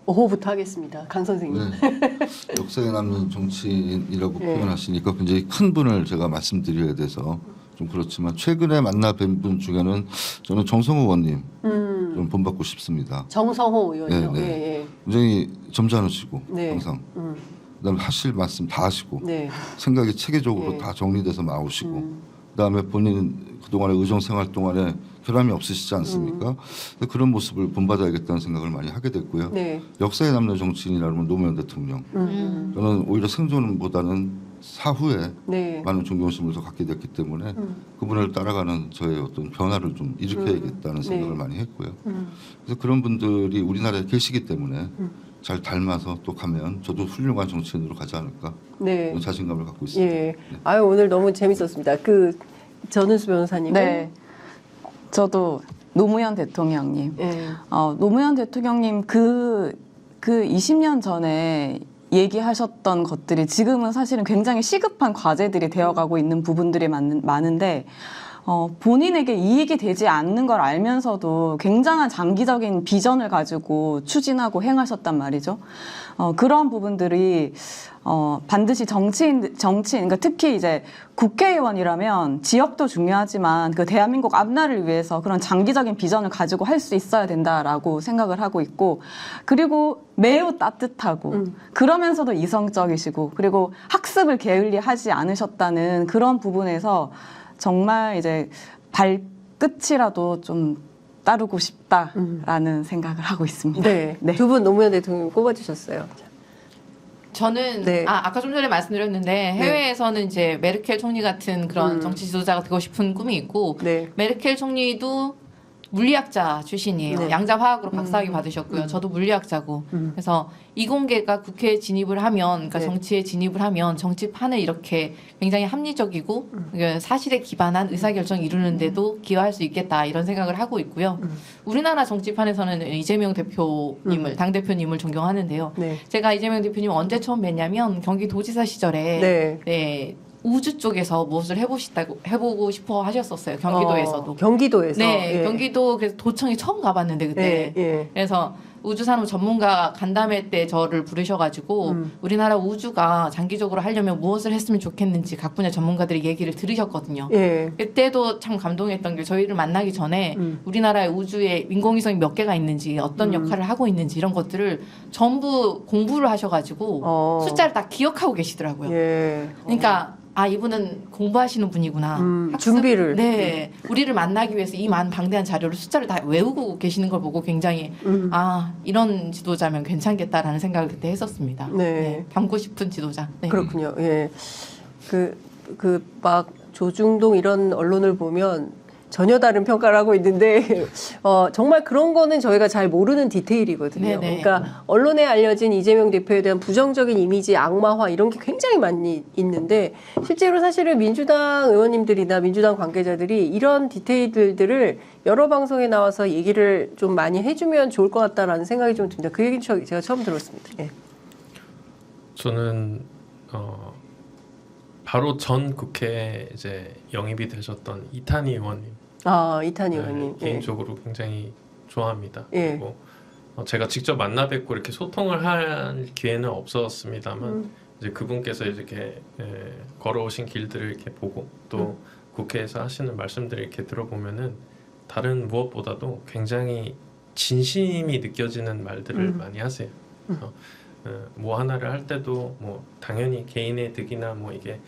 5호부터 하겠습니다. 강 선생님. 네. 역사에 남는 정치인이라고 표현하시니까 굉장히 큰 분을 제가 말씀드려야 돼서 좀 그렇지만 최근에 만나 뵌 분 중에는 저는 정성호 의원님 좀 본받고 싶습니다. 정성호 의원이요. 네, 네. 예, 예. 굉장히 점잖으시고 네. 항상 그다음에 하실 말씀 다 하시고 네. 생각이 체계적으로 네. 다 정리돼서 나오시고 그다음에 본인 그동안의 의정 생활 동안에 결함이 없으시지 않습니까? 그런 모습을 본받아야겠다는 생각을 많이 하게 됐고요. 네. 역사에 남는 정치인이라면 노무현 대통령. 저는 오히려 생존보다는 사후에 네. 많은 존경심을 더 갖게 됐기 때문에 그분을 따라가는 저의 어떤 변화를 좀 일으켜야겠다는 생각을 네. 많이 했고요. 그래서 그런 분들이 우리나라에 계시기 때문에 잘 닮아서 또 가면 저도 훌륭한 정치인으로 가지 않을까 네. 그런 자신감을 갖고 있습니다. 예. 아유 오늘 너무 재밌었습니다. 전은수 변호사님은 네. 저도 노무현 대통령님. 예. 노무현 대통령님 그 20년 전에 얘기하셨던 것들이 지금은 사실은 굉장히 시급한 과제들이 되어가고 있는 부분들이 많은데 본인에게 이익이 되지 않는 걸 알면서도 굉장한 장기적인 비전을 가지고 추진하고 행하셨단 말이죠. 그런 부분들이 반드시 정치인, 그러니까 특히 이제 국회의원이라면 지역도 중요하지만 그 대한민국 앞날을 위해서 그런 장기적인 비전을 가지고 할 수 있어야 된다라고 생각을 하고 있고, 그리고 매우 따뜻하고 그러면서도 이성적이시고, 그리고 학습을 게을리하지 않으셨다는 그런 부분에서 정말 이제 발끝이라도 좀 따르고 싶다라는 생각을 하고 있습니다. 네. 네. 두 분 노무현 대통령 꼽아주셨어요. 저는 네. 아까 좀 전에 말씀드렸는데 해외에서는 이제 메르켈 총리 같은 그런 정치 지도자가 되고 싶은 꿈이 있고 네. 메르켈 총리도 물리학자 출신이에요. 네. 양자화학으로 박사학위 받으셨고요. 저도 물리학자고. 그래서 이공계가 국회에 진입을 하면, 그러니까 네. 정치에 진입을 하면 정치판을 이렇게 굉장히 합리적이고 사실에 기반한 의사결정을 이루는데도 기여할 수 있겠다 이런 생각을 하고 있고요. 우리나라 정치판에서는 이재명 대표님을 당대표님을 존경하는데요. 네. 제가 이재명 대표님 언제 처음 뵀냐면 경기도지사 시절에 네. 네, 우주 쪽에서 무엇을 해보고 싶어 하셨었어요. 경기도에서도. 경기도에서. 네, 예. 경기도 그래서 도청에 처음 가봤는데 그때. 예, 예. 그래서 우주산업 전문가 간담회 때 저를 부르셔가지고 우리나라 우주가 장기적으로 하려면 무엇을 했으면 좋겠는지 각 분야 전문가들의 얘기를 들으셨거든요. 예. 그때도 참 감동했던 게 저희를 만나기 전에 우리나라의 우주에 인공위성이 몇 개가 있는지 어떤 역할을 하고 있는지 이런 것들을 전부 공부를 하셔가지고 숫자를 다 기억하고 계시더라고요. 예. 그러니까 이분은 공부하시는 분이구나. 준비를. 네. 우리를 만나기 위해서 이 많은 방대한 자료를 숫자를 다 외우고 계시는 걸 보고 굉장히 이런 지도자면 괜찮겠다라는 생각을 그때 했었습니다. 네. 닮고 싶은 지도자. 네. 그렇군요. 예. 막 조중동 이런 언론을 보면 전혀 다른 평가를 하고 있는데 정말 그런 거는 저희가 잘 모르는 디테일이거든요. 네네. 그러니까 언론에 알려진 이재명 대표에 대한 부정적인 이미지 악마화 이런 게 굉장히 많이 있는데 실제로 사실은 민주당 의원님들이나 민주당 관계자들이 이런 디테일들을 여러 방송에 나와서 얘기를 좀 많이 해주면 좋을 것 같다라는 생각이 좀 듭니다. 그 얘기는 제가 처음 들었습니다. 예. 저는 바로 전 국회에 이제 영입이 되셨던 이탄희 의원님. 이탄희 의원님. 네, 개인적으로 굉장히 좋아합니다. 예. 그리고 제가 직접 만나 뵙고 이렇게 소통을 할 기회는 없었습니다만 이제 그분께서 이렇게 걸어오신 길들을 이렇게 보고 또 국회에서 하시는 말씀들을 이렇게 들어보면은 다른 무엇보다도 굉장히 진심이 느껴지는 말들을 많이 하세요. 뭐 하나를 할 때도 뭐 당연히 개인의 득이나 뭐 이게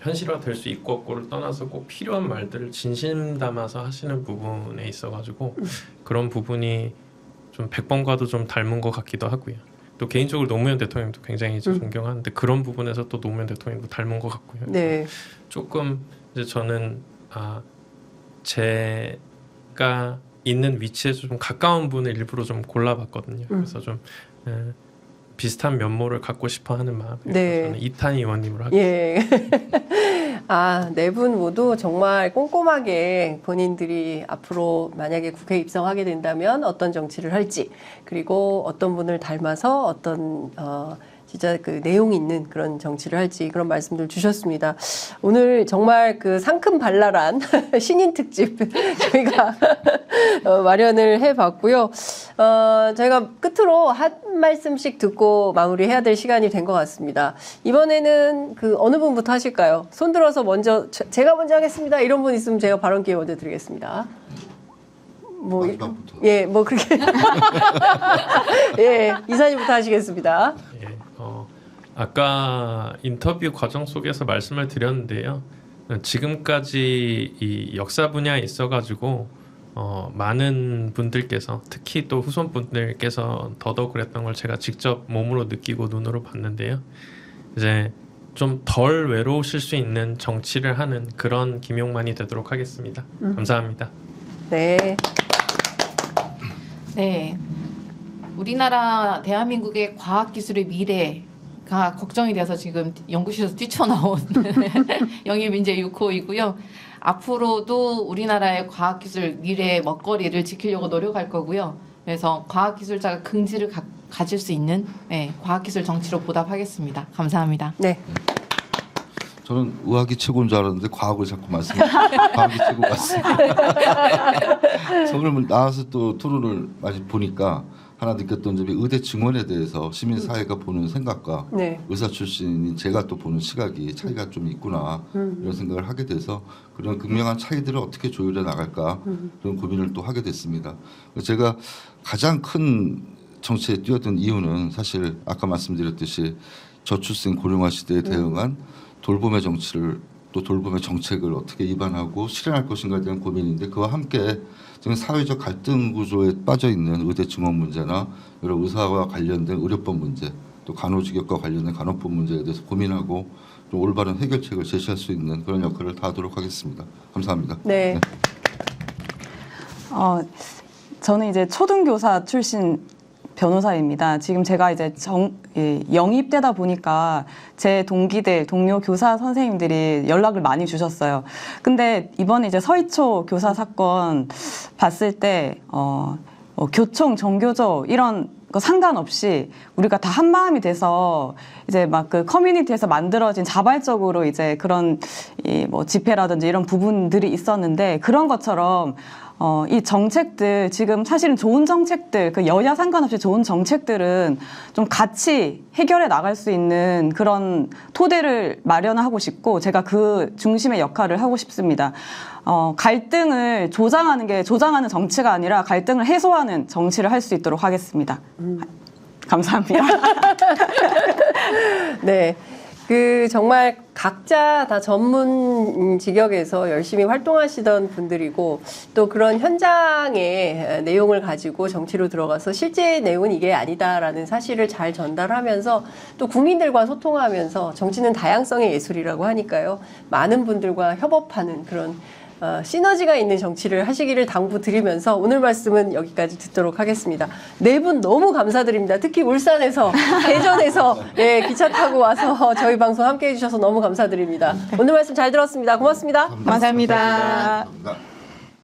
현실화 될 수 있고 없고를 떠나서 꼭 필요한 말들을 진심 담아서 하시는 부분에 있어가지고 그런 부분이 좀 100번과도 좀 닮은 것 같기도 하고요. 또 개인적으로 노무현 대통령도 굉장히 이제 존경하는데 그런 부분에서 또 노무현 대통령도 닮은 것 같고요. 네. 조금 이제 저는 제가 있는 위치에서 좀 가까운 분을 일부러 좀 골라봤거든요. 그래서 좀 비슷한 면모를 갖고 싶어하는 마음에 네. 저는 이탄희 의원님으로 하겠습니다. 예. 네 분 모두 정말 꼼꼼하게 본인들이 앞으로 만약에 국회에 입성하게 된다면 어떤 정치를 할지, 그리고 어떤 분을 닮아서 어떤 진짜 그 내용 있는 그런 정치를 할지 그런 말씀들 주셨습니다. 오늘 정말 그 상큼발랄한 신인 특집 저희가 마련을 해봤고요. 저희가 끝으로 한 말씀씩 듣고 마무리해야 될 시간이 된 것 같습니다. 이번에는 그 어느 분부터 하실까요? 손 들어서 먼저 제가 먼저 하겠습니다. 이런 분 있으면 제가 발언 기회 먼저 드리겠습니다. 뭐 마지막부터. 예, 뭐 그렇게 예, 이사님부터 하시겠습니다. 예, 아까 인터뷰 과정 속에서 말씀을 드렸는데요. 지금까지 이 역사 분야에 있어가지고 많은 분들께서 특히 또 후손 분들께서 더더욱 그랬던 걸 제가 직접 몸으로 느끼고 눈으로 봤는데요. 이제 좀 덜 외로우실 수 있는 정치를 하는 그런 김용만이 되도록 하겠습니다. 감사합니다. 네. 네. 우리나라 대한민국의 과학기술의 미래가 걱정이 돼서 지금 연구실에서 뛰쳐나온 영입 인재 6호이고요. 앞으로도 우리나라의 과학기술 미래의 먹거리를 지키려고 노력할 거고요. 그래서 과학기술자가 긍지를 가질 수 있는 과학기술 정치로 보답하겠습니다. 감사합니다. 네. 저는 의학이 최고인 줄 알았는데 과학을 자꾸 말씀하시고 과학이 최고 같습니다. 오늘 나와서 또 토론을 많이 보니까 하나 느꼈던 점이 의대 증원에 대해서 시민사회가 보는 생각과 네. 의사 출신인 제가 또 보는 시각이 차이가 좀 있구나 이런 생각을 하게 돼서 그런 극명한 차이들을 어떻게 조율해 나갈까 그런 고민을 또 하게 됐습니다. 제가 가장 큰 정치에 뛰어든 이유는 사실 아까 말씀드렸듯이 저출생 고령화 시대에 대응한 돌봄의 정치를 또 돌봄의 정책을 어떻게 입안하고 실현할 것인가에 대한 고민인데 그와 함께 지금 사회적 갈등 구조에 빠져 있는 의대 증원 문제나 여러 의사와 관련된 의료법 문제 또 간호직역과 관련된 간호법 문제에 대해서 고민하고 좀 올바른 해결책을 제시할 수 있는 그런 역할을 다하도록 하겠습니다. 감사합니다. 네. 저는 이제 초등교사 출신 변호사입니다. 지금 제가 이제 영입되다 보니까 제 동기들, 동료 교사 선생님들이 연락을 많이 주셨어요. 근데 이번에 이제 서희초 교사 사건 봤을 때, 교총, 정교조 이런 거 상관없이 우리가 다 한 마음이 돼서 이제 막 그 커뮤니티에서 만들어진 자발적으로 이제 그런 뭐 집회라든지 이런 부분들이 있었는데 그런 것처럼 이 정책들 지금 사실은 좋은 정책들 그 여야 상관없이 좋은 정책들은 좀 같이 해결해 나갈 수 있는 그런 토대를 마련하고 싶고 제가 그 중심의 역할을 하고 싶습니다. 갈등을 조장하는 정치가 아니라 갈등을 해소하는 정치를 할 수 있도록 하겠습니다. 감사합니다. 네. 그 정말 각자 다 전문 직역에서 열심히 활동하시던 분들이고 또 그런 현장의 내용을 가지고 정치로 들어가서 실제 내용은 이게 아니다라는 사실을 잘 전달하면서 또 국민들과 소통하면서 정치는 다양성의 예술이라고 하니까요. 많은 분들과 협업하는 그런 시너지가 있는 정치를 하시기를 당부드리면서 오늘 말씀은 여기까지 듣도록 하겠습니다. 네 분 너무 감사드립니다. 특히 울산에서, 대전에서 예, 기차 타고 와서 저희 방송 함께 해주셔서 너무 감사드립니다. 오늘 말씀 잘 들었습니다. 고맙습니다. 감사합니다. 감사합니다.